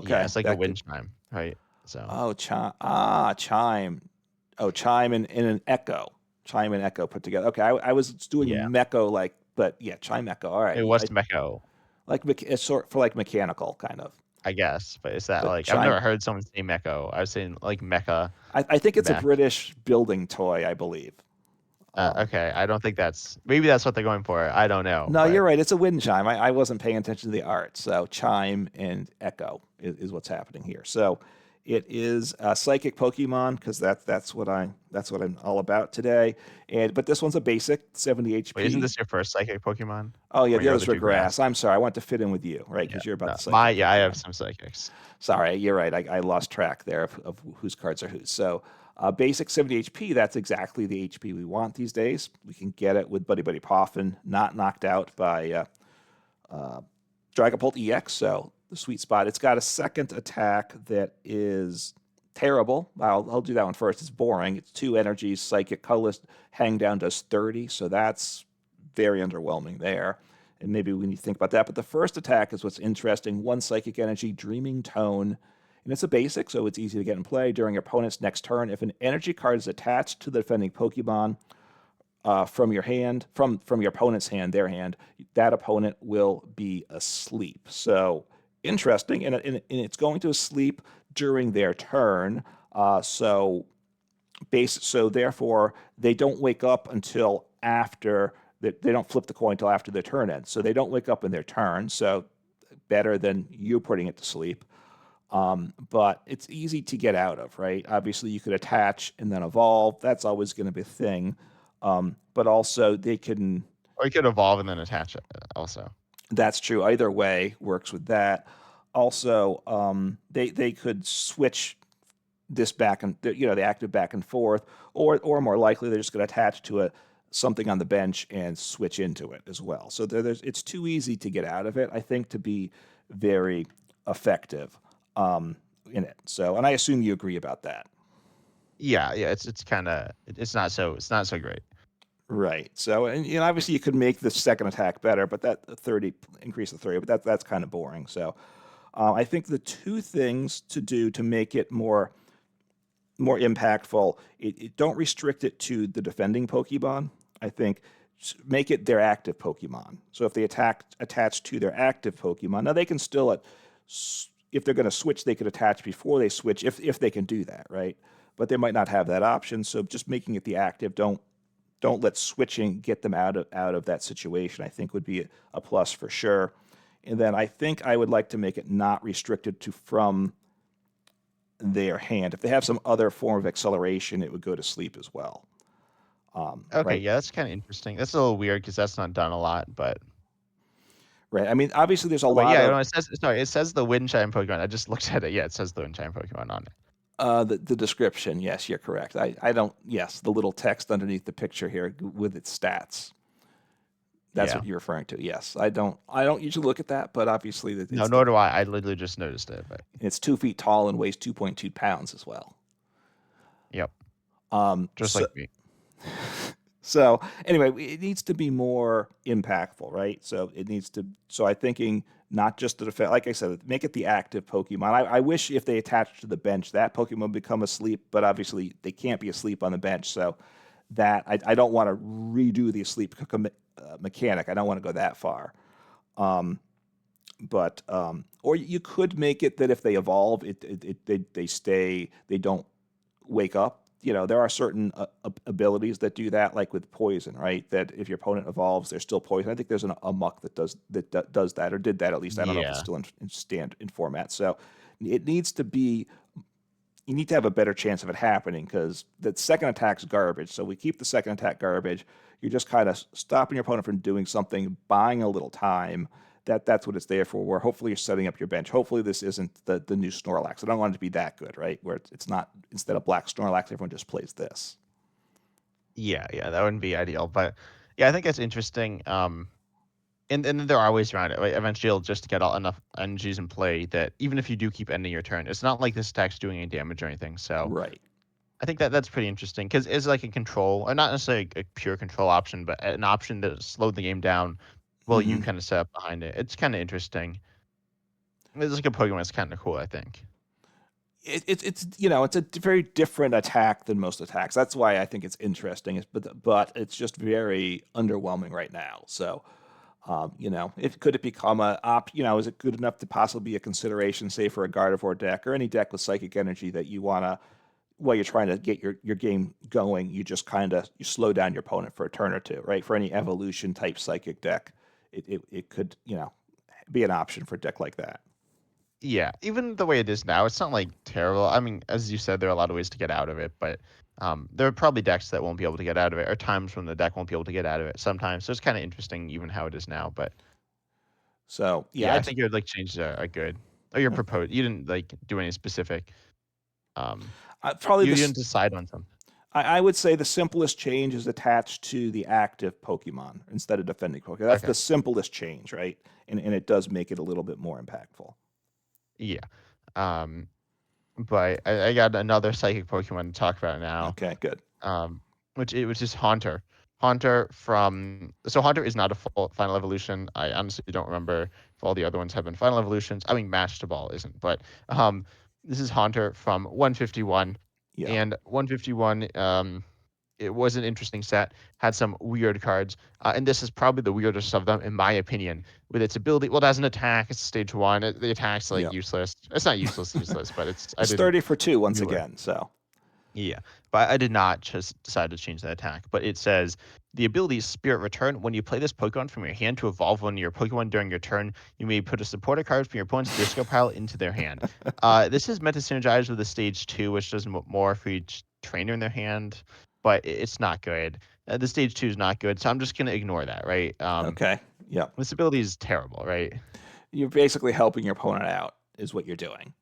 Yeah, Okay, it's like a that could. wind chime, right? So Oh, chime. Oh, chime and an echo. Chime and echo put together. Okay, I was doing yeah, Mecco like, but yeah, chime echo. All it right, was Mecho, like it's sort for like mechanical kind of, I guess. But is that but like I've never chime. heard someone say Mecho. I was saying like Mecha I think it's a mech. British building toy, I believe. Okay, I don't think that's maybe that's what they're going for. I don't know, No, but you're right. It's a wind chime. I wasn't paying attention to the art. So chime and echo is what's happening here. So it is a psychic Pokemon because that's what I'm all about today. But this one's a basic 70 wait, isn't HP. this your first psychic Pokemon? Oh yeah, Or the your others other were two grass? grass. I'm sorry. I want to fit in with you, right? Yeah, Because you're about no, the psychic I have Pokemon. some psychics. Sorry, you're right. I lost track there of whose cards are whose. So, basic 70 HP, that's exactly the HP we want these days. We can get it with Buddy Buddy Poffin, not knocked out by Dragapult EX. So, the sweet spot. It's got a second attack that is terrible. I'll do that one first. It's boring. It's 2 energies, psychic, colorless, hang down does 30. So, that's very underwhelming there. And maybe we need to think about that. But the first attack is what's interesting. 1 psychic energy, Dreaming Tone. And it's a basic, so it's easy to get in play. During your opponent's next turn, if an energy card is attached to the defending Pokemon from your hand, from your opponent's hand, their hand, that opponent will be asleep. So interesting, and it's going to sleep during their turn. So therefore they don't wake up until after they don't flip the coin until after their turn ends. So they don't wake up in their turn. So better than you putting it to sleep. But it's easy to get out of, right? Obviously, you could attach and then evolve. That's always going to be a thing. But also, they can. Or you could evolve and then attach it. Also, That's true. Either way works with that. Also, they could switch this back and the active back and forth, or more likely they're just going to attach to something on the bench and switch into it as well. So it's too easy to get out of it, I think, to be very effective in it. So, and I assume you agree about that. yeah. It's kind of it's not so great. Right. So, and obviously you could make the second attack better, but that 30 increase the 30, but that's kind of boring. So, I think the two things to do to make it more impactful, don't restrict it to the defending Pokemon. I think make it their active Pokemon. So if they attach to their active Pokemon, now they can still if they're going to switch, they could attach before they switch if they can do that, right? But they might not have that option. So just making it the active, don't let switching get them out of that situation. I think would be a plus for sure. And then I think I would like to make it not restricted to from their hand. If they have some other form of acceleration, it would go to sleep as well. Okay, Right, yeah, that's kind of interesting. That's a little weird because that's not done a lot, but Right. I mean, obviously, there's a Oh, wait, lot yeah, of no, it says sorry, it says the wind chime Pokemon. I just looked at it. Yeah, it says the wind chime Pokemon on it. the description. Yes, you're correct. I don't. Yes, the little text underneath the picture here with its stats. That's Yeah. what you're referring to. Yes, I don't usually look at that, but obviously No, it's nor do I. I literally just noticed it, but 2 feet tall and weighs 2.2 pounds as well. yep, just So like me. So anyway, it needs to be more impactful, right? So it needs to. So I'm thinking not just the defense. Like I said, make it the active Pokemon. I wish if they attach to the bench, that Pokemon would become asleep, but obviously they can't be asleep on the bench. So that I don't want to redo the asleep mechanic. I don't want to go that far. But or you could make it that if they evolve, they stay. They don't wake up. There are certain abilities that do that, like with poison, right? That if your opponent evolves, they're still poison. I think there's a muck does that or did that at least. I don't know if it's Yeah. still in format. So it needs to be. You need to have a better chance of it happening because the second attack's garbage. So we keep the second attack garbage. You're just kind of stopping your opponent from doing something, buying a little time. That's what it's there for. Where hopefully you're setting up your bench. Hopefully this isn't the new Snorlax. I don't want it to be that good, right? Where it's not, instead of black Snorlax, everyone just plays this. Yeah, yeah, that wouldn't be ideal, but yeah, I think that's interesting. And then there are ways around it. Right? Eventually, you'll just get all enough energies in play that even if you do keep ending your turn, it's not like this attack's doing any damage or anything. So Right. I think that that's pretty interesting because it's like a control, or not necessarily a pure control option, but an option that slowed the game down while you hmm kind of set up behind it. It's kind of interesting. It's like a Pokemon. It's kind of cool, I think. It's a very different attack than most attacks. That's why I think it's interesting. But it's just very underwhelming right now. So if could it become is it good enough to possibly be a consideration, say for a Gardevoir deck or any deck with psychic energy that you want to, while you're trying to get your game going, you just kind of you slow down your opponent for a turn or two, right? For any evolution type psychic deck, it could be an option for a deck like that. Yeah, even the way it is now, it's not like terrible. I mean, as you said, there are a lot of ways to get out of it, but there are probably decks that won't be able to get out of it, or times when the deck won't be able to get out of it sometimes. So it's kind of interesting, even how it is now. But So yeah, yeah, I think your like changes are good. Or your proposed, you didn't like do any specific. Um, probably you didn't this. decide on something. I would say the simplest change is attached to the active Pokemon instead of defending Pokemon. That's Okay. the simplest change, right? And it does make it a little bit more impactful. Yeah. Um, but I got another psychic Pokemon to talk about now. Okay, good. um, which is Haunter. Haunter is not a full final evolution. I honestly don't remember if all the other ones have been final evolutions. I mean, Match Ball isn't, but this is Haunter from 151, Yeah. and 151. It was an interesting set. Had some weird cards, and this is probably the weirdest of them, in my opinion. With its ability, well, it has an attack. It's stage one. The attack's like Yeah. useless. It's not useless, but I It's didn't 30 for 2 once really. again. So, Yeah, but I did not just decide to change that attack. But it says the ability Spirit Return. When you play this Pokemon from your hand to evolve one of your Pokemon during your turn, you may put a supporter card from your opponent's discard pile into their hand. This is meant to synergize with the stage two, which does more for each trainer in their hand, but it's not good. The stage two is not good, so I'm just gonna ignore that. Right? okay. Yeah. This ability is terrible. Right? You're basically helping your opponent out, is what you're doing.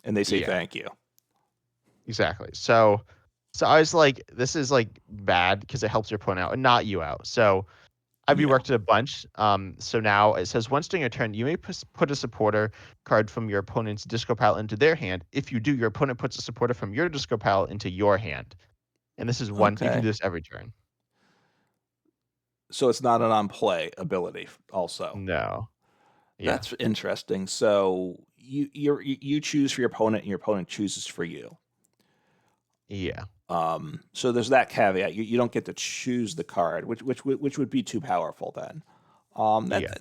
And they say Yeah, thank you. exactly. So I was like, this is like bad because it helps your opponent out and not you out. So I've Yeah. reworked it a bunch. So now it says once during your turn, you may put a supporter card from your opponent's disco pile into their hand. If you do, your opponent puts a supporter from your disco pile into your hand. And this is one. You can Okay. do this every turn. So it's not an on play ability, also. No. Yeah. That's interesting. So you choose for your opponent, and your opponent chooses for you. Yeah. So there's that caveat. You don't get to choose the card, which would be too powerful then. Yeah.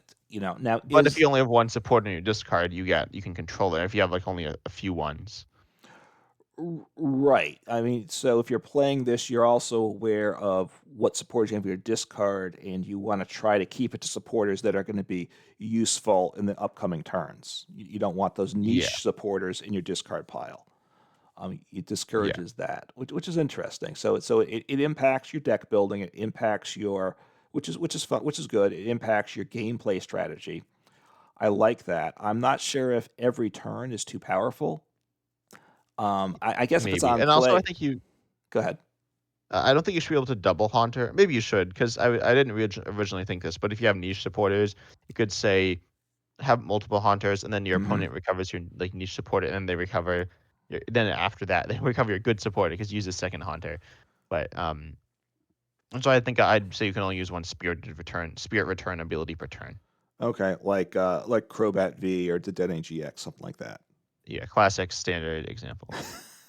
Now But if is you only have one supporter in your discard, you can control it. If you have like only a few ones. right. I mean, so if you're playing this, you're also aware of what supporters you have in your discard, and you want to try to keep it to supporters that are going to be useful in the upcoming turns. You don't want those Yeah. niche supporters in your discard pile. It Yeah. discourages that, which is interesting. So it impacts your deck building. It impacts your which is fun, which is good. It impacts your gameplay strategy. I like that. I'm not sure if every turn is too powerful. I guess if it's Maybe. on And also, I play, think you go ahead. I don't think you should be able to double haunter. Maybe you should, because I didn't originally think this, but if you have niche supporters, you could say have multiple haunters, and then your Hmm. opponent recovers your like niche supporter, and then they recover. Then after that, they recover your good supporter because you use a second haunter. But and so I think I'd say you can only use one spirit return ability per turn. Okay, like Crobat V or Dedenne GX, something like that. Yeah, classic standard example.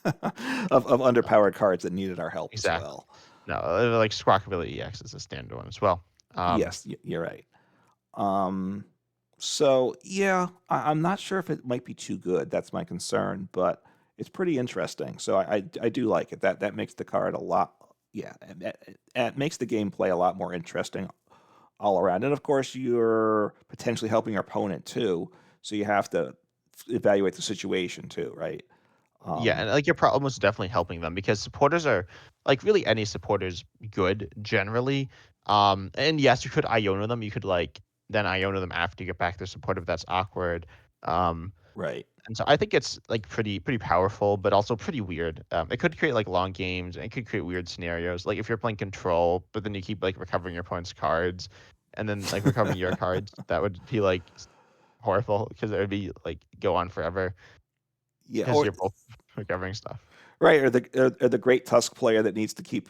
Of underpowered cards that needed our help as Exactly. well. No, like Squawkabilly EX is a standard one as well. Um, Yes, you're right. Um, so yeah, I'm not sure if it might be too good. That's my concern, but it's pretty interesting. So I do like it. That makes the card a lot. Yeah, it makes the gameplay a lot more interesting all around. And of course, you're potentially helping your opponent too. So you have to evaluate the situation too, right? Yeah, Um, and like you're almost definitely helping them because supporters are like really any supporters good generally. And yes, you could Iona them. You could like then Iona them after you get back their support if that's awkward. Um, right. and so I think it's like pretty powerful, but also pretty weird. It could create like long games and it could create weird scenarios. Like if you're playing control, but then you keep like recovering your opponent's cards, and then like recovering your cards, that would be like horrible because it would be like go on forever Yeah, because or you're both recovering stuff. right, or the great Tusk player that needs to keep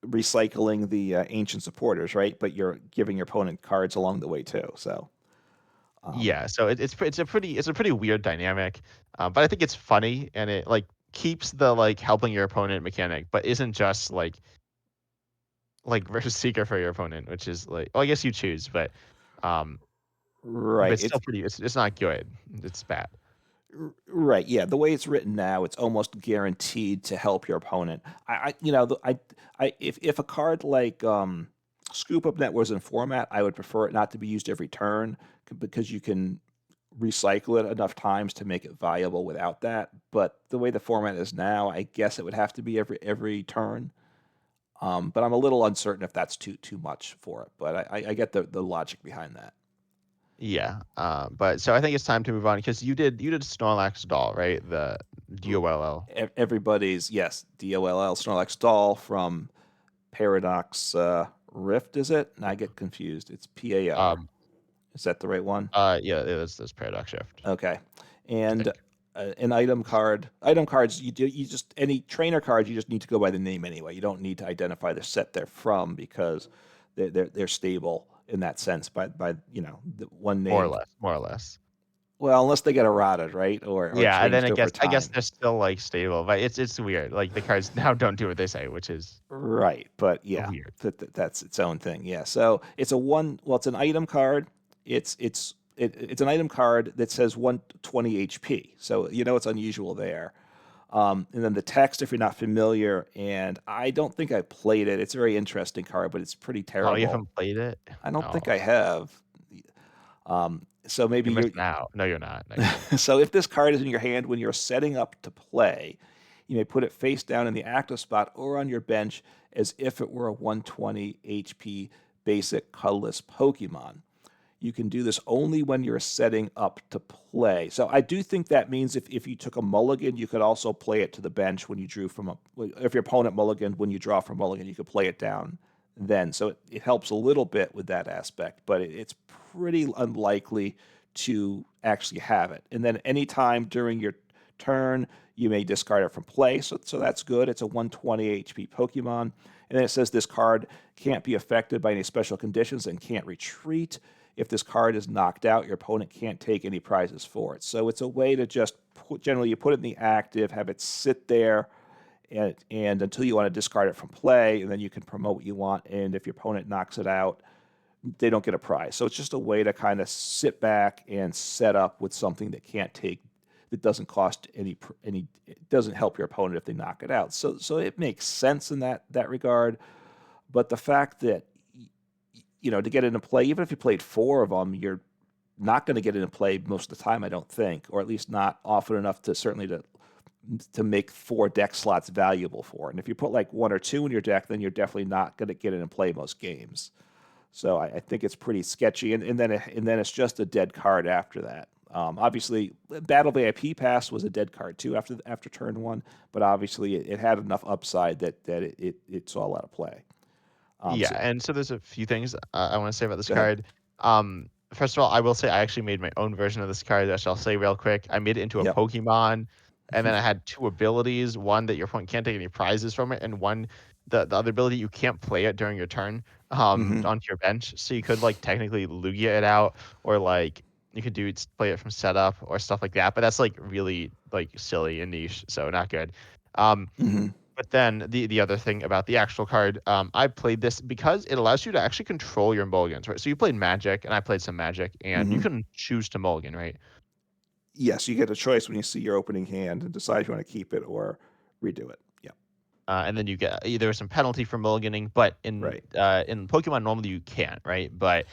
recycling the ancient supporters, right? But you're giving your opponent cards along the way too. So, um, Yeah, so it's a pretty weird dynamic, but I think it's funny and it like keeps the like helping your opponent mechanic, but isn't just like versus seeker for your opponent, which is like well, I guess you choose, um, but right, it's still pretty. It's not good. It's bad. right, yeah. The way it's written now, it's almost guaranteed to help your opponent. You know, if a card like Scoop Up Net was in format, I would prefer it not to be used every turn because you can recycle it enough times to make it viable without that. But the way the format is now, I guess it would have to be every turn. But I'm a little uncertain if that's too much for it. But I get the logic behind that. Yeah, but so I think it's time to move on because you did Snorlax Doll, right? The DOLL. Everybody's yes, DOLL Snorlax Doll from Paradox Rift, is it? And I get confused. It's PAR. Um, Is that the right one? yeah, it was this Paradox Shift, Okay. I And think. an item card. Item cards. You just any trainer cards. You just need to go by the name anyway. You don't need to identify the set they're from because they're stable in that sense by the one More or name. less, more or less. Well, unless they get errated, right, or Yeah, and then changed over I guess time. they're still like stable, but it's weird. Like the cards now don't do what they say, which is Right, but yeah, weird. that's its own thing. Yeah, so it's a one. Well, it's an item card. It's an item card that says 120 HP. So it's unusual there. And then the text, if you're not familiar, and I don't think I played it. It's a very interesting card, but it's pretty Oh, you terrible. haven't played it? I don't think Oh, I have. So maybe you're you're. missing out. No, you're not. No, you're not. So if this card is in your hand when you're setting up to play, you may put it face down in the active spot or on your bench as if it were a 120 HP basic colorless Pokemon. You can do this only when you're setting up to play. So I do think that means if you took a mulligan, you could also play it to the bench when you drew from a. If your opponent mulliganed when you draw from mulligan, you could play it down then. So it helps a little bit with that aspect, but it's pretty unlikely to actually have it. And then anytime during your turn, you may discard it from play. So that's good. It's a 120 HP Pokemon. And then it says this card can't be affected by any special conditions and can't retreat. If this card is knocked out, your opponent can't take any prizes for it. So it's a way to just generally you put it in the active, have it sit there, and until you want to discard it from play, and then you can promote what you want. And if your opponent knocks it out, they don't get a prize. So it's just a way to kind of sit back and set up with something that can't take that doesn't cost any it doesn't help your opponent if they knock it out. So it makes sense in that regard. But the fact that to get into play, even if you played four of them, you're not going to get into play most of the time, I don't think, or at least not often enough to certainly to make four deck slots valuable for it. And if you put like one or two in your deck, then you're definitely not going to get it in play most games. So I think it's pretty sketchy, and then it's just a dead card after that. Obviously, Battle VIP Pass was a dead card too after turn one, but obviously it had enough upside that it's all out of play. Yeah, So and so there's a few things I want to say about this go ahead. card. First of all, I will say I actually made my own version of this card, which I'll say real quick. I made it into a Yep. Pokemon, and then I had two abilities. One that your opponent can't take any prizes from it, and one the other ability you can't play it during your turn Hmm. onto your bench. So you could like technically Lugia it out, or like you could play it from setup or stuff like that. But that's like really like silly and niche, so not good. Um, Hmm. but then the other thing about the actual card, I played this because it allows you to actually control your mulligans, right? So you played Magic, and I played some Magic, and you Hmm. can choose to mulligan, right? Yes, you get a choice when you see your opening hand and decide if you want to keep it or redo it. Yep. And then you get there's some penalty for mulliganing, but Right. in Pokemon normally you can't, right? But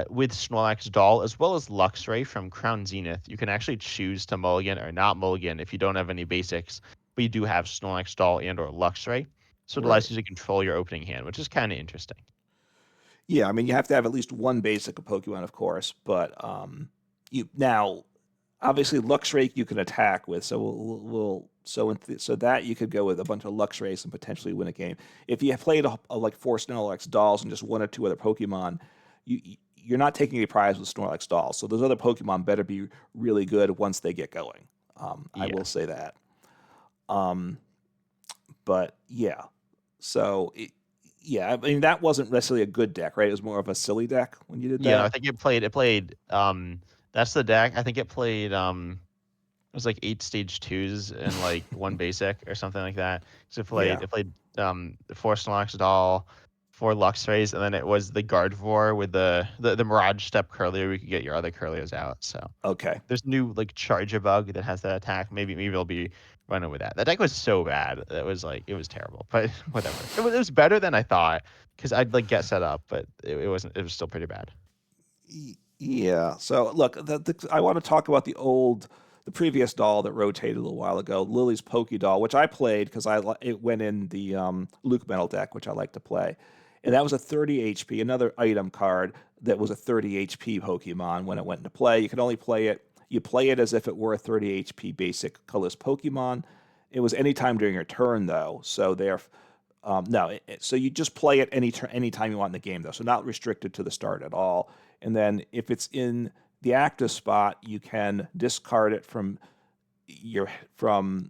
with Snorlax Doll as well as Luxray from Crown Zenith, you can actually choose to mulligan or not mulligan if you don't have any basics, but you do have Snorlax Doll and or Luxray, so it allows Right. you to control your opening hand, which is kind of interesting. Yeah, I mean, you have to have at least one basic of Pokemon, of course, but you now obviously Luxray you can attack with, so so that you could go with a bunch of Luxrays and potentially win a game. If you have played like four Snorlax dolls and just one or two other Pokemon, you're not taking any prize with Snorlax dolls. So those other Pokemon better be really good once they get going. I will Yeah. say that. Um, but yeah, so yeah, I mean that wasn't necessarily a good deck, right? It was more of a silly deck when you did Yeah, no, I that. think it played that's the deck. I think it played it was like 8 stage 2s and like 1 basic or something like that. So Yeah. it played 4 Snorlax Doll, 4 Luxrays, and then it was the Gardevoir with the Mirage Step Curlier where you could get your other Curliers out. So Okay. there's new like Charger Bug that has that attack. Maybe it'll be running with that. That deck was so bad. It was terrible. But whatever. It was better than I thought because I'd like get set up, but it wasn't. It was still pretty bad. Yeah. So look, I want to talk about the previous doll that rotated a little while ago, Lily's Poké Doll, which I played because it went in the Luke Metal deck, which I like to play, and that was a 30 HP, another item card that was a 30 HP Pokemon when it went into play. You could only play it. You play it as if it were a 30 HP basic colorless Pokemon. It was anytime during your turn though, so they're no, so you just play it any time you want in the game, though. So not restricted to the start at all. And then if it's in the active spot, you can discard it from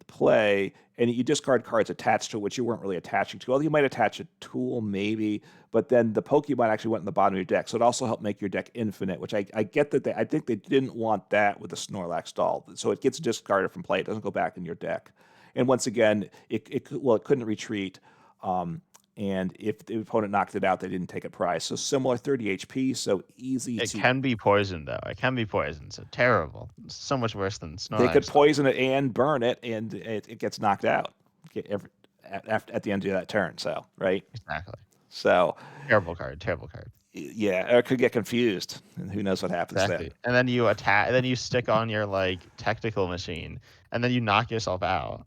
play, and you discard cards attached to it, which you weren't really attaching to. Well, you might attach a tool, maybe, but then the Pokemon actually went in the bottom of your deck, so it also helped make your deck infinite. Which I get that I think they didn't want that with the Snorlax doll, so it gets discarded from play. It doesn't go back in your deck. And once again, it couldn't retreat. Um, and if the opponent knocked it out, they didn't take a prize. So similar 30 HP, so easy It to. can be poisoned though. It can be poisoned. So terrible. So much worse than They could Snorlax though. poison it and burn it, and it gets knocked out at the end of that turn. So right, Exactly. so Terrible card. Terrible card. yeah, or it could get confused, and who knows what happens then. Exactly. And then you attack. And then you stick on your like technical machine, and then you knock yourself out.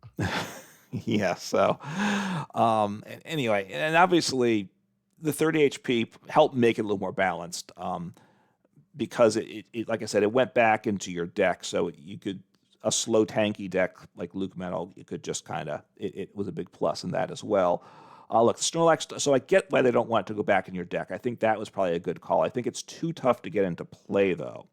Yeah. So anyway, and obviously the 30 HP helped make it a little more balanced. Because like I said, it went back into your deck, so you could a slow tanky deck like Luke Metal, you could just kind of it was a big plus in that as well. Look, Snorlax. So I get why they don't want it to go back in your deck. I think that was probably a good call. I think it's too tough to get into play though.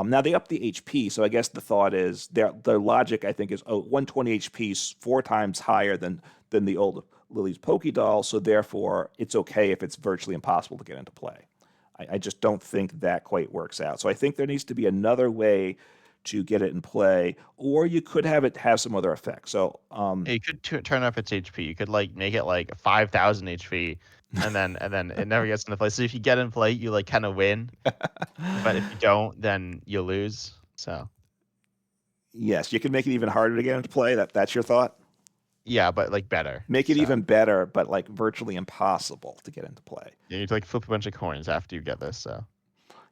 Now they up the HP, so I guess the thought is their logic I think is 120 HP is 4 times higher than the old Lily's Poké Doll, so therefore it's okay if it's virtually impossible to get into play. I just don't think that quite works out. So I think there needs to be another way to get it in play, or you could have it have some other effect. So Yeah, you could turn up its HP. You could like make it like 5,000 HP, and then it never gets into play. So if you get in play, you like kind of win. But if you don't, then you lose. So yes, you can make it even harder to get into play. That's your thought. yeah, but like better. Make it So even better, but like virtually impossible to get into play. you need to like flip a bunch of coins after you get this. So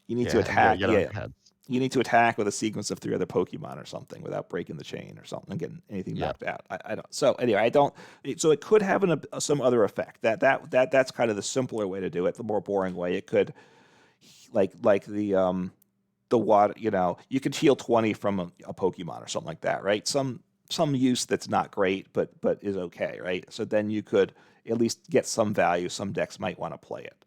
You need to yeah, and you attack. get on Yeah, your heads. you need to attack with a sequence of 3 other Pokemon or something without breaking the chain or something and getting anything Yeah. knocked out. I don't. So anyway, I don't. So it could have some other effect. That's kind of the simpler way to do it. The more boring way, it could like the water. You could heal 20 from a Pokemon or something like that, right? Some use that's not great, but is okay, right? So then you could at least get some value. Some decks might want to play it,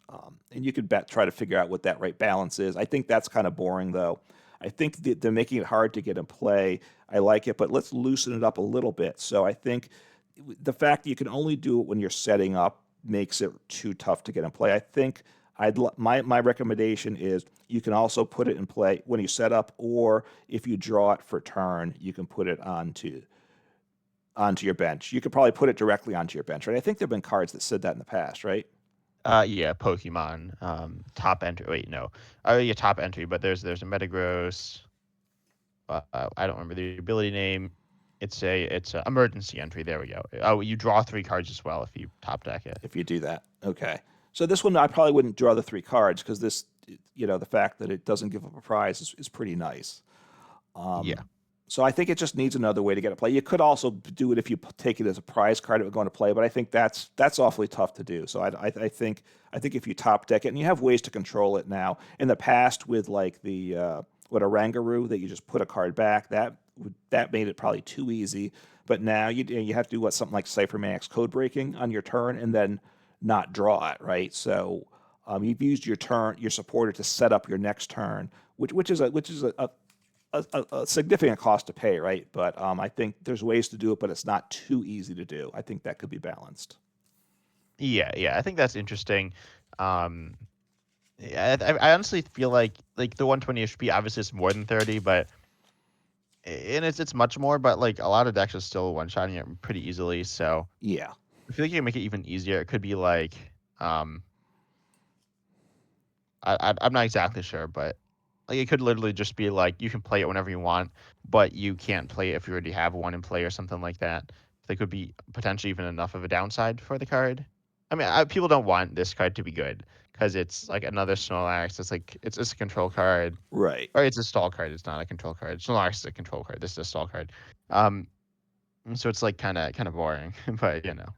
and you could try to figure out what that right balance is. I think that's kind of boring though. I think they're making it hard to get in play. I like it, but let's loosen it up a little bit. So I think the fact that you can only do it when you're setting up makes it too tough to get in play. I think my recommendation is you can also put it in play when you set up, or if you draw it for turn, you can put it onto your bench. You could probably put it directly onto your bench, right? I think there've been cards that said that in the past, right? Yeah, Pokemon. Top entry. Wait, no. Oh, yeah, top entry. But there's a Metagross. I don't remember the ability name. It's a emergency entry. There we go. Oh, you draw 3 cards as well if you top deck it. If you do that, okay. So this one, I probably wouldn't draw the 3 cards because this, the fact that it doesn't give up a prize is pretty nice. Yeah. So I think it just needs another way to get it play. You could also do it if you take it as a prize card, it would go into play, but I think that's awfully tough to do. So I think if you top deck it, and you have ways to control it now. In the past, with like the what a Rangaroo that you just put a card back, that made it probably too easy. But now you have to do something like Cypher Max code breaking on your turn and then not draw it, right? So you've used your supporter to set up your next turn, which is a significant cost to pay, right? But I think there's ways to do it, but it's not too easy to do. I think that could be balanced. Yeah. I think that's interesting. Um, yeah, I honestly feel like the 120 HP obviously is more than 30, but and it's much more, but like a lot of decks are still one-shotting it pretty easily. So Yeah, I feel like you can make it even easier. It could be like um, I'm not exactly sure, but like it could literally just be like you can play it whenever you want, but you can't play it if you already have one in play or something like that. That could be potentially even enough of a downside for the card. I mean, people don't want this card to be good because it's like another Snorlax. It's like it's a control card, right. or it's a stall card. It's not a control card. Snorlax is a control card. This is a stall card. Um, so it's like kind of boring, but you know.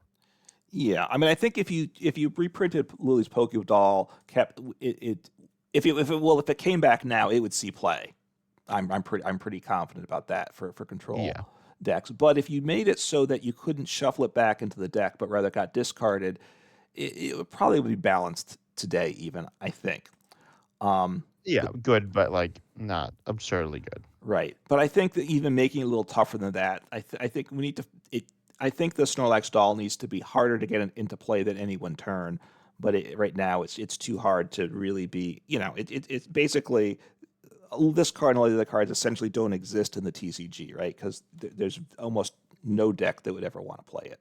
Yeah, I mean, I think if you reprinted Lily's Doll, kept it if it came back now, it would see play. I'm pretty confident about that for control Yeah. decks. But if you made it so that you couldn't shuffle it back into the deck, but rather got discarded, it would probably be balanced today. Even I think. Um, Yeah, good, but like not absurdly good. Right, but I think that even making it a little tougher than that, I think we need to. I think the Snorlax doll needs to be harder to get into play than any one turn. But right now, it's too hard to really be. It's basically this card and all the other cards essentially don't exist in the TCG, right? Because there's almost no deck that would ever want to play it.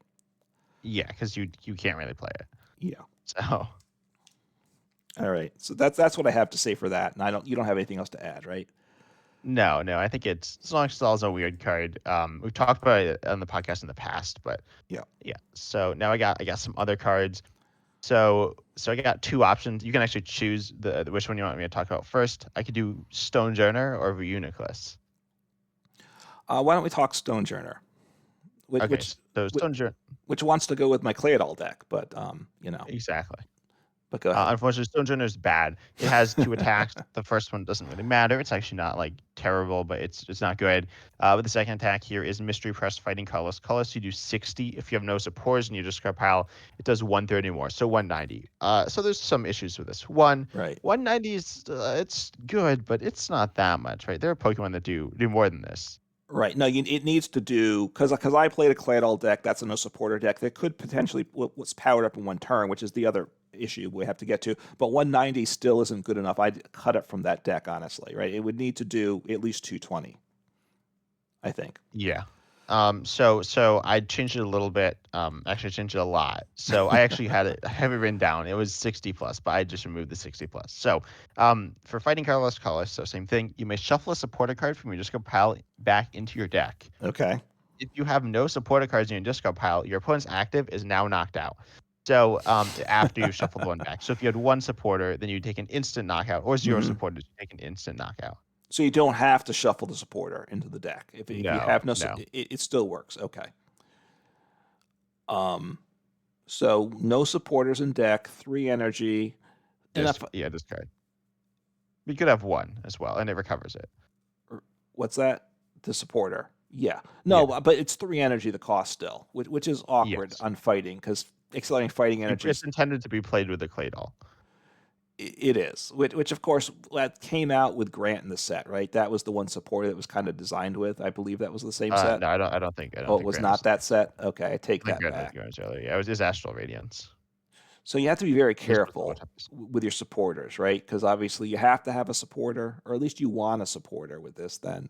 Yeah, because you can't really play it. Yeah. So All right. So that's what I have to say for that. And you don't have anything else to add, right? no, I think it's Sonic Stall's a weird card. We've talked about it on the podcast in the past, but Yeah. yeah. So now I got some other cards. So I got 2 options. You can actually choose the which one you want me to talk about first. I could do Stonejourner or Reuniclus. Why don't we talk Stonejourner, which Okay, which so Stonejourner which wants to go with my Claydol deck, but exactly. but go ahead. Unfortunately, Stonejourner is bad. It has 2 attacks. The first one doesn't really matter. It's actually not like terrible, but it's not good. But the second attack here is Mystery Press Fighting Colors. Colors you do 60. If you have no supporters and you discard pile, it does 130 more, so 190. So there's some issues with this. Right. 190 is it's good, but it's not that much, right? There are Pokemon that do more than this. Right. No, it needs to do because I played a Claydol deck. That's a no supporter deck that could potentially what's powered up in one turn, which is the other issue we have to get to. But 190 still isn't good enough. I'd cut it from that deck, honestly. Right. It would need to do at least 220. I think. Yeah. So I changed it a little bit. Actually I changed it a lot. So I actually I have it written down. It was 60 plus, but I just removed the 60 plus. So, for fighting colors, so same thing. You may shuffle a supporter card from your discard pile back into your deck. Okay. If you have no supporter cards in your discard pile, your opponent's active is now knocked out. So, after you shuffled one back. So if you had one supporter, then you take an instant knockout, or 0 Hmm. supporters, you take an instant knockout. So you don't have to shuffle the supporter into the deck. If you No, have no, no. it still works. Okay. Um, so no supporters in deck, 3 energy. And if, Discard. You could have one as well, and it recovers it. what's that? The supporter. Yeah. Yeah. No, but it's 3 energy the cost still, which is awkward Yes. on fighting because accelerating fighting It's energies. intended to be played with a clay doll. It is, which of course that came out with Grant in the set, right? That was the one supporter that was kind of designed with. I believe that was the same set. No, I don't Oh, it think was Grant was. not that set. Okay, I take I think that Grant back. was earlier. Yeah, it was his Astral Radiance. So you have to be very His was the careful Vortex. with your supporters, right? Because obviously you have to have a supporter, or at least you want a supporter with this. Then,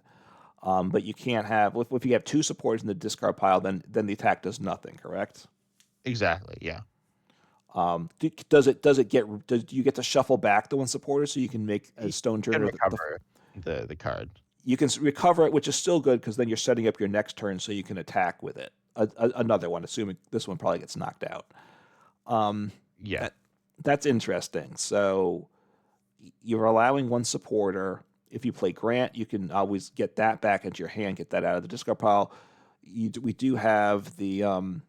but you can't have if you have two supporters in the discard pile, then the attack does nothing. Correct? Exactly. Yeah. Do you get to shuffle back the one supporter so you can make a You stone can turner recover the card. you can recover it, which is still good because then you're setting up your next turn so you can attack with it. Another one, assuming this one probably gets knocked out. Um, Yeah. that that's interesting. So you're allowing one supporter. If you play Grant, you can always get that back into your hand, get that out of the discard pile. We do have the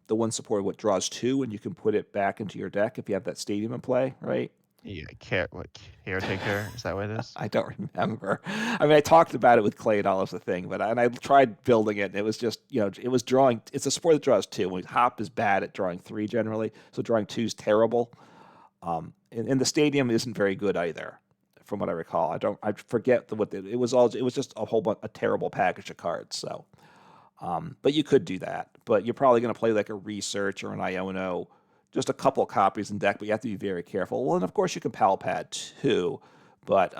one supporter what draws two, and you can put it back into your deck if you have that stadium in play, right? Yeah. Caretaker? Is that what it is? I don't remember. I mean, I talked about it with Clay Doll as the thing, but I tried building it, and it was just it was drawing. It's a sport that draws two. When Hop is bad at drawing three generally, so drawing two is terrible. And the stadium isn't very good either, from what I recall. I forget it was all. It was just a terrible package of cards. So, but you could do that. But you're probably going to play like a research or an Iono, just a couple copies in deck. But you have to be very careful. Well, and of course you can pal pad too, but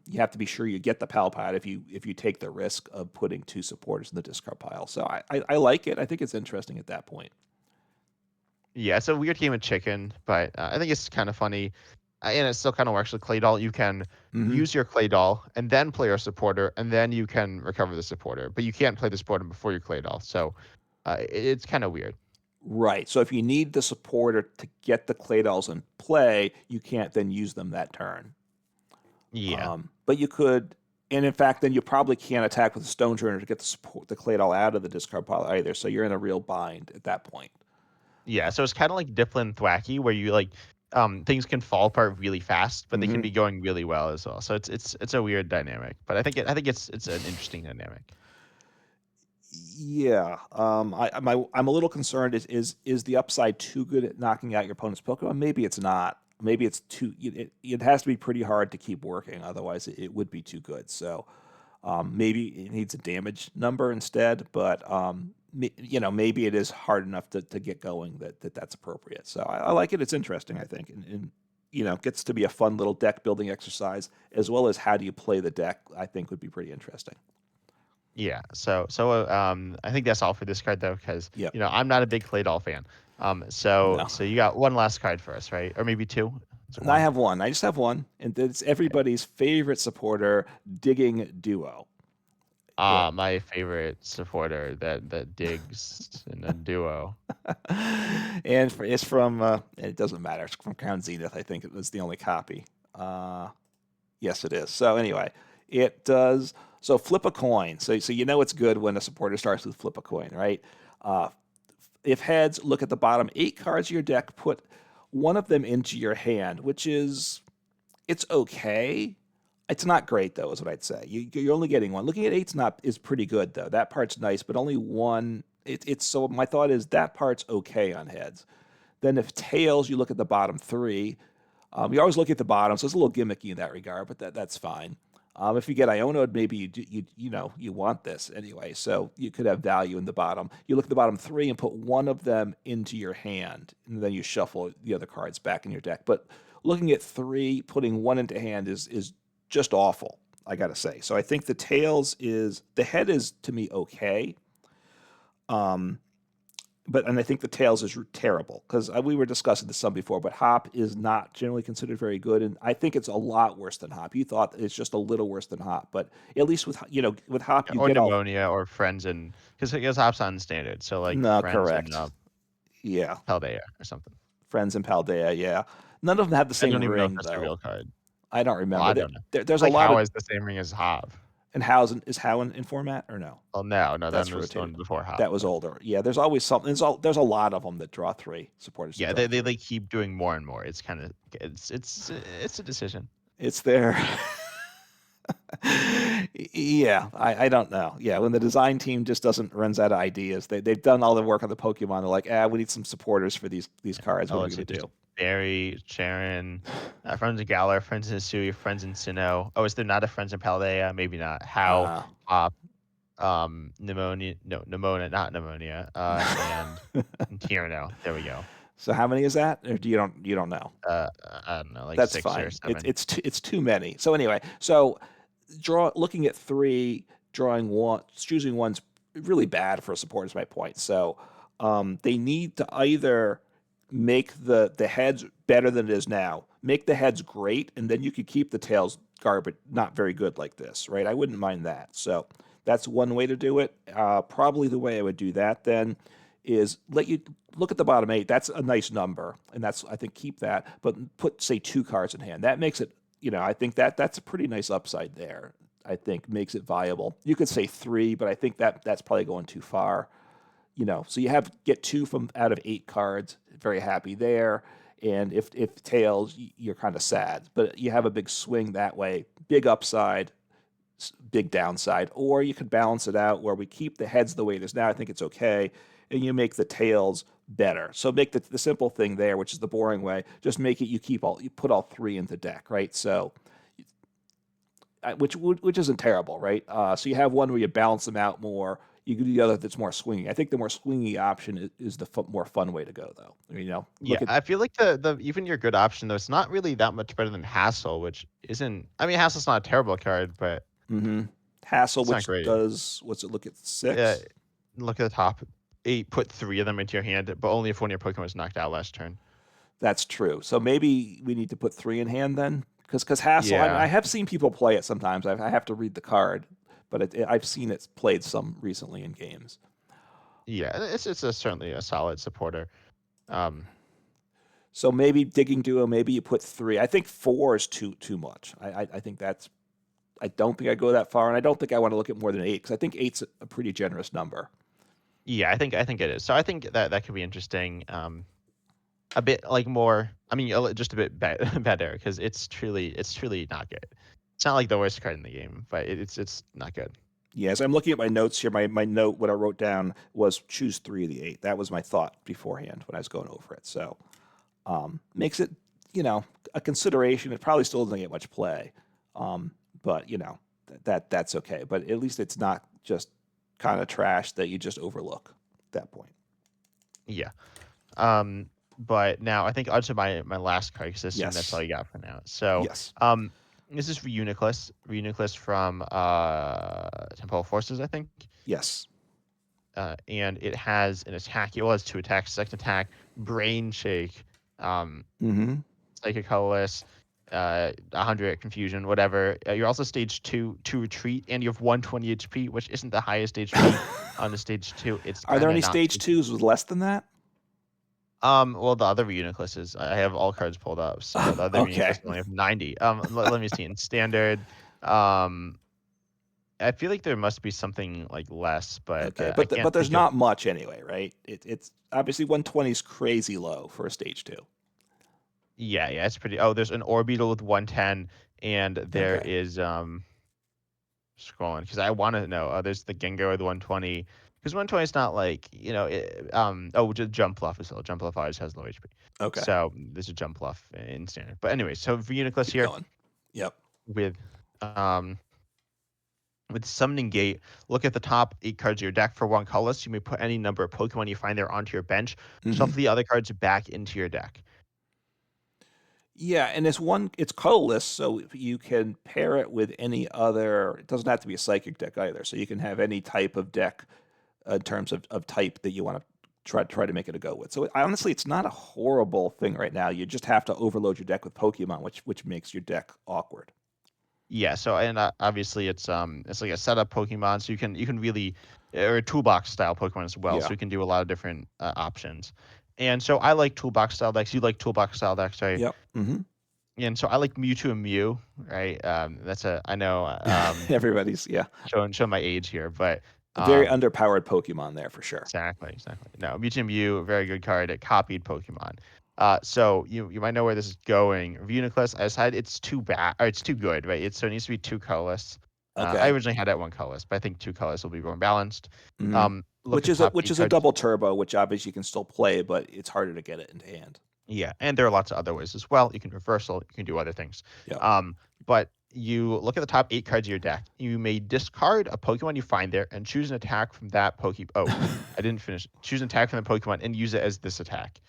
you have to be sure you get the pal pad if you take the risk of putting two supporters in the discard pile. So I like it. I think it's interesting at that point. Yeah, it's a weird game of chicken, but I think it's kind of funny. And it still kind of works with Clay Doll. You can Hmm. use your Clay Doll and then play your supporter, and then you can recover the supporter. But you can't play the supporter before your Clay Doll. So it's kind of weird. Right. So if you need the supporter to get the clay dolls in play, you can't then use them that turn. Yeah. But you could, and in fact, then you probably can't attack with the stone turner to get the clay doll out of the discard pile either. So you're in a real bind at that point. Yeah. So it's kind of like Dipplin Thwacky, where you like things can fall apart really fast, but they can Hmm. be going really well as well. So it's a weird dynamic, but I think it's an interesting dynamic. Yeah. I'm a little concerned. Is the upside too good at knocking out your opponent's Pokemon? Maybe it's not. Maybe it's too. It has to be pretty hard to keep working. Otherwise, it would be too good. So maybe it needs a damage number instead. But maybe it is hard enough to get going that's appropriate. So I like it. It's interesting. I think, and gets to be a fun little deck building exercise as well as how do you play the deck. I think would be pretty interesting. Yeah. I think that's all for this card though, because Yep. I'm not a big Clay Doll fan. So No. so you got one last card for us, right? Or maybe two? Is it And I one? have one. I just have one, and it's Okay. everybody's favorite supporter, Digging Duo. It, My favorite supporter that digs in a duo. it's from. It doesn't matter. It's from Crown Zenith. I think it was the only copy. Uh, yes, it is. So anyway, it does. So flip a coin. So it's good when a supporter starts with flip a coin, right? Uh, if heads, look at the bottom 8 cards of your deck. Put one of them into your hand, which is it's okay. It's not great though, is what I'd say. You're only getting one. Looking at eight's not is pretty good though. That part's nice, but only one. It's so my thought is that part's okay on heads. Then if tails, you look at the bottom 3. You always look at the bottom, so it's a little gimmicky in that regard, but that's fine. If you get Ionoed, maybe you want this anyway, so you could have value in the bottom. You look at the bottom 3 and put one of them into your hand, and then you shuffle the other cards back in your deck. But looking at 3, putting one into hand is just awful. I gotta say. So I think the head is to me okay. Um, and I think the tails is terrible because we were discussing this some before. But Hop is not generally considered very good, and I think it's a lot worse than Hop. You thought it's just a little worse than Hop, but at least with Hop Yeah, you or get all. pneumonia or friends and because it goes hops on standard. So like No, friends and correct. Yeah, Paldea or something. Friends and Paldea. Yeah, none of them have the I same don't even know if ring that's a though. real card. I don't Well, remember. I don't know. There's a Like lot how of is the same ring as Hop? And is How in format or no? Well, no, that That's was the rotated. one before How. That was But older. Yeah, there's always something. There's a lot of them that draw three supporters that yeah, draw they three. like keep doing more and more. It's kind of it's a decision. It's there. Yeah, I don't know. Yeah, when the design team just doesn't runs out of ideas, they've done all the work on the Pokemon. They're like, we need some supporters for these cards. Oh, What are we let's gonna see. There's do? Barry, Sharon, friends in Galar, friends in Sui, friends in Sinnoh. Oh, is there not a friends in Paldea? Maybe not. How, Uh, Hop, pneumonia, no, pneumonia, not pneumonia, and Tierno. There we go. so how many is that? Or you don't know? I don't know, like That's 6 or fine. It's 7. it's too, it's too many. So anyway, looking at three, drawing one, choosing one's really bad for a support is my point. So they need to either make the heads better than it is now, make the heads great, and then you could keep the tails garbage, not very good like this, right? I wouldn't mind that. So that's one way to do it. Probably the way I would do that then is let you look at the bottom eight. That's a nice number, and I think keep that, but put say two cards in hand. That makes it, I think that's a pretty nice upside there. I think makes it viable. You could say three, but I think that's probably going too far. So you get two from out of eight cards. Very happy there. And if tails, you're kind of sad. But you have a big swing that way, big upside, big downside. Or you could balance it out where we keep the heads the way it is now. I think it's okay, and you make the tails better. So make the simple thing there, which is the boring way. Just make it you put all three into deck, right? So which isn't terrible, right? So you have one where you balance them out more. You do the other that's more swingy. I think the more swingy option is the more fun way to go, though. Yeah, Look at I feel like the even your good option though, it's not really that much better than Hassle, which isn't. I mean, Hassle's not a terrible card, but hmm Hassle, it's not which great. does what's it? Look at Uh, 6. Look at the top 8. Put 3 of them into your hand, but only if one of your Pokemon was knocked out last turn. That's true. So maybe we need to put 3 in hand then, because Hassle. I Yeah, have seen people play it sometimes. I have to read the card, but I've seen it played some recently in games. yeah, certainly a solid supporter. Um, So maybe Digging Duo. Maybe you put 3. I think 4 is too much. I think that's. I don't think I go that far, and I don't think I want to look at more than 8 because I think eight's a pretty generous number. yeah, I think it is. So I think that could be interesting. A bit like more. I mean, just a bit better because it's truly not good. It's not like the worst card in the game, but it's not good. Yeah, as I'm looking at my notes here, my note, what I wrote down was choose 3 of the 8. That was my thought beforehand when I was going over it. So makes it, a consideration. It probably still doesn't get much play, but that's okay. But at least it's not just kind of trash that you just overlook at that point. Yeah. But now I think onto my last card because I assume that's all Yes, you got for now. So, yes, this is Reuniclus from Temple of Forces, I think. yes. And it has an attack. It has 2 attacks. Second attack, Brain Shake, um, Mm-hmm. Psychic Colorless, 100 Confusion, whatever. You're also stage 2 to retreat, and you have 120 HP, which isn't the highest HP on the stage 2. It's Are there kind of any not. stage twos with less than that? Well, the other Unicluses, I have all cards pulled up, so the other Okay. Unicluses only have 90. Let me see. In standard, um, I feel like there must be something like less, but Okay, I but can't there's think of. not much anyway, right? It's obviously 120 is crazy low for a stage two. Yeah, it's pretty. Oh, there's an Orbeetle with 110, and there Okay, is scrolling because I want to know. There's the Gengar with 120 because 120 is not like just Jump Bluff as well. Jump Bluff always has low HP, okay, so there's a Jump Bluff in standard. But anyway, so for Uniclus keep here going. Yep. with um with Summoning Gate, look at the top 8 cards of your deck for 1 colorless. You may put any number of Pokemon you find there onto your bench. hmm Shuffle the other cards back into your deck. Yeah, and it's colorless, so you can pair it with any other. It doesn't have to be a psychic deck either, so you can have any type of deck in terms of type that you want to try to make it a go with. So honestly, it's not a horrible thing right now. You just have to overload your deck with Pokemon, which makes your deck awkward. Yeah, so and obviously it's like a setup Pokemon, so you can really or a toolbox style Pokemon as well, so Yeah. you can do a lot of different options. And so I like toolbox style decks. You like toolbox style decks, right? Yep. And so I like Mewtwo and Mew, right? That's a I know Everybody's, yeah, showing my age here, but a very um, underpowered Pokemon there for sure. exactly. No, Mewtwo and Mew, very good card. It copied Pokemon. So you might know where this is going. Uniclus, I decided it's too bad, or it's too good, right? So it needs to be two colorless. I Okay. originally had it one colorless, but I think two colors will be more balanced. Hmm. Look at the top Which eight is a cards. double turbo, which obviously you can still play, but it's harder to get it into hand. Yeah, and there are lots of other ways as well. You can reversal, you can do other things. Yeah. But you look at the top eight cards of your deck. You may discard a Pokemon you find there and choose an attack from that Poke. Oh, I didn't finish. Choose an attack from the Pokemon and use it as this attack.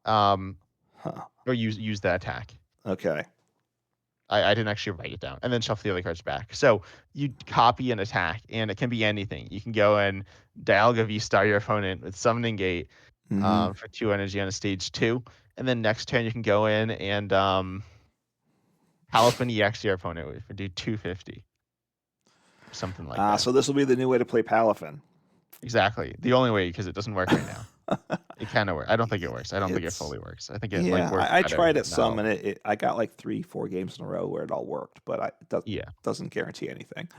Um, Huh. or use that attack. Okay. I didn't actually write it down. And then shuffle the other cards back. So you copy an attack, and it can be anything. You can go and Dialga V-Star your opponent with Summoning Gate Hmm. for 2 energy on a stage 2. And then next turn you can go in and Palafin EX your opponent with for do 250. Something like that. So this will be the new way to play Palafin. Exactly. The only way because it doesn't work right now. It kind of works. I don't think it works. I don't think it It's fully works. I think it like Yeah, works I better tried it some, now. and I got like 3, 4 games in a row where it all worked, but Yeah. doesn't guarantee anything.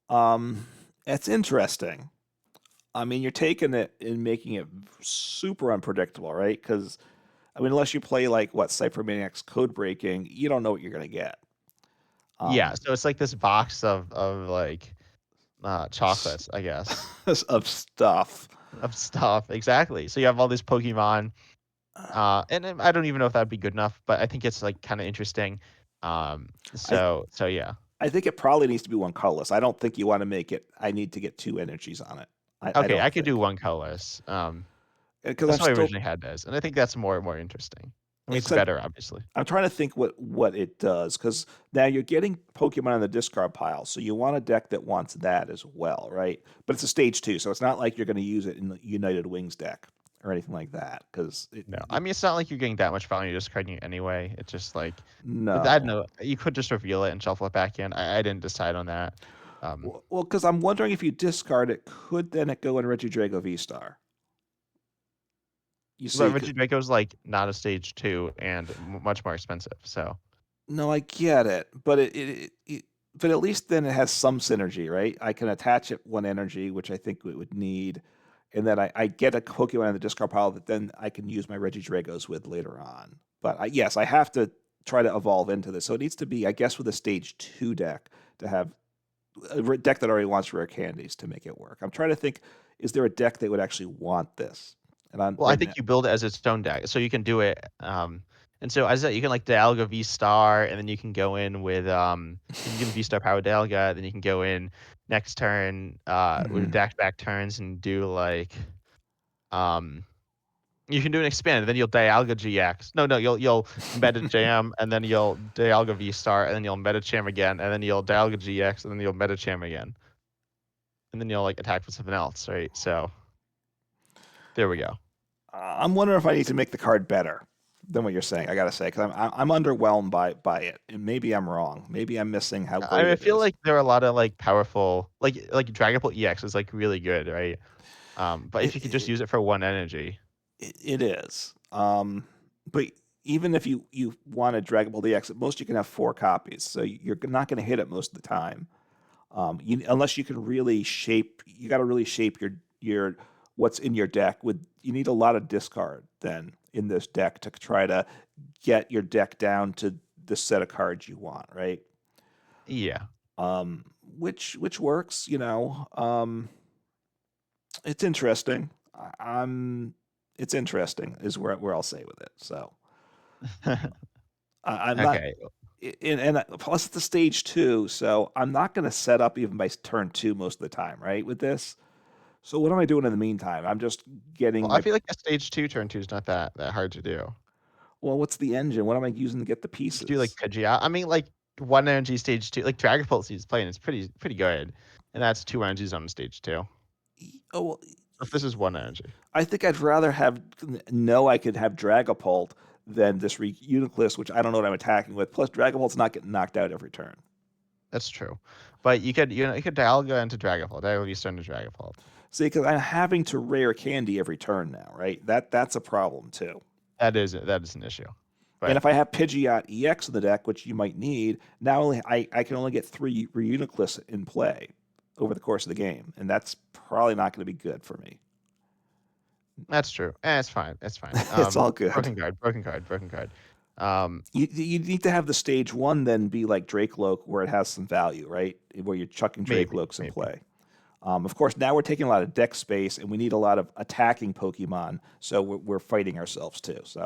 Um, it's interesting. I mean, you're taking it and making it super unpredictable, right? Because I mean, unless you play like what Cyphermaniac's code breaking, you don't know what you're gonna get. Yeah. Um, So it's like this box of like s- chocolates, I guess, of stuff. of stuff. Exactly. So you have all these Pokemon, and then I don't even know if that'd be good enough, but I think it's like kind of interesting. I So yeah. I think it probably needs to be one colorless. I don't think you want to make it. I need to get two energies on it. I Okay, I don't could do think one colorless. because I'm That's why I still originally had this, and I think that's more interesting. I mean, it's because better, obviously. I'm trying to think what it does because now you're getting Pokemon in the discard pile, so you want a deck that wants that as well, right? But it's a stage 2, so it's not like you're going to use it in the United Wings deck or anything like that. Because No, I mean it's not like you're getting that much value just carding it anyway. It's just like I don't no, know. You could just reveal it and shuffle it back in. I didn't decide on that. Um, well, because I'm wondering if you discard it, could then it go in Regidrago V Star? You but see, Regidrago's like not a stage 2 and much more expensive. So no, I get it, but but at least then it has some synergy, right? I can attach it one energy, which I think we would need, and then I get a Pokemon in the discard pile that then I can use my Regidragos with later on. But yes, I have to try to evolve into this. So it needs to be, I guess, with a stage 2 deck to have a deck that already wants rare candies to make it work. I'm trying to think, is there a deck that would actually want this? And I'm well, I right think now. you build it as its own deck, so you can do it. And so as that you can like Dialga V Star, and then you can go in with you can V Star Power Dialga, then you can go in next turn with Mhm. dash back turns and do like um you can do an expand, then you'll Dialga GX. No, you'll Meta Jam, and then you'll Dialga V Star, and then you'll Meta Jam again, and then you'll Dialga GX, and then you'll Meta Jam again, and then you'll like attack with something else, right? So there we go. I'm wondering if I need to make the card better than what you're saying. I gotta say, because I'm underwhelmed by it, and maybe I'm wrong. Maybe I'm missing how I great mean, I it feel is. like there are a lot of like powerful, like Dragon Ball EX is like really good, right? But if It you could just it, use it for one energy, it is. But even if you want a Dragon Ball DX, at most you can have 4 copies, so you're not going to hit it most of the time. Unless you can really shape, you got to really shape your what's in your deck. With you need a lot of discard then in this deck to try to get your deck down to the set of cards you want, right? yeah. Which works, you know. It's interesting. I'm it's interesting is where I'll say with it. So I'm not, Okay. and plus it's a stage 2, so I'm not going to set up even by turn 2 most of the time, right? With this. So what am I doing in the meantime? I'm just getting Well, I my feel like a stage 2 turn 2 is not that hard to do. well, what's the engine? What am I using to get the You could do like pieces? Pidgeot. I mean, like one energy stage 2, like Dragapult is playing. It's pretty good, and that's 2 energies on stage 2. Oh, well, If this is one energy, I think I'd rather have know I could have Dragapult than this Uniclus, which I don't know what I'm attacking with. Plus, Dragapult's not getting knocked out every turn. that's true. But you could Dialga into Dragapult. That would be starting to Dragapult. See, because I'm having to rare candy every turn now, right? That's a problem too. That is an issue. And But if I have Pidgeot EX in the deck, which you might need, now I can only get 3 Reuniclus in play over the course of the game, and that's probably not going to be good for me. that's true. It's fine. It's fine. It's all good. Broken card. Broken card. Broken card. Um, You need to have the stage one then be like Drakeloak, where it has some value, right? Where you're chucking maybe. Drakelokes in Maybe. play. Of course, now we're taking a lot of deck space, and we need a lot of attacking Pokemon, so we're fighting ourselves too. So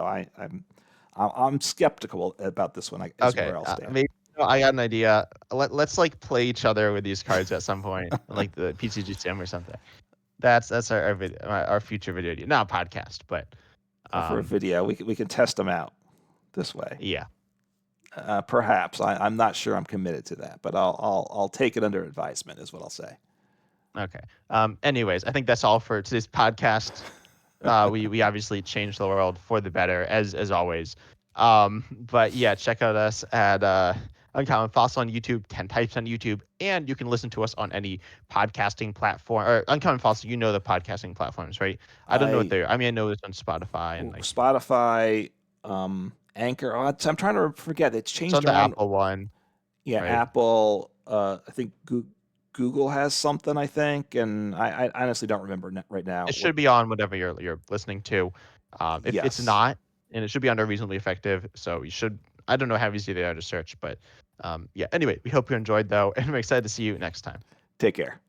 I'm skeptical about this one. Is Okay. where I'll stand. Maybe I got an idea. Let's like play each other with these cards at some point, like the PCG sim or something. That's our video, our future video idea. Not a podcast, but For a video, we can test them out this way. yeah. Perhaps I'm not sure I'm committed to that, but I'll take it under advisement, is what I'll say. Okay. Anyways, I think that's all for today's podcast. We obviously changed the world for the better, as always. But yeah, check out us at Uncommon Fossil on YouTube, 10 Types on YouTube, and you can listen to us on any podcasting platform. Or Uncommon Fossil, you know the podcasting platforms, right? I don't know what they're. I mean, I know it's on Spotify and like Spotify, Anchor. Oh, I'm trying to forget. It's it's changed on the around. Apple one, Yeah, right? Apple. I think Google has something. I think, and I honestly don't remember right now. It should be on whatever you're listening to. If it's Yes. not, and it should be under reasonably effective, so you should. I don't know how easy they are to search, but yeah. Anyway, we hope you enjoyed though, and we're excited to see you next time. Take care.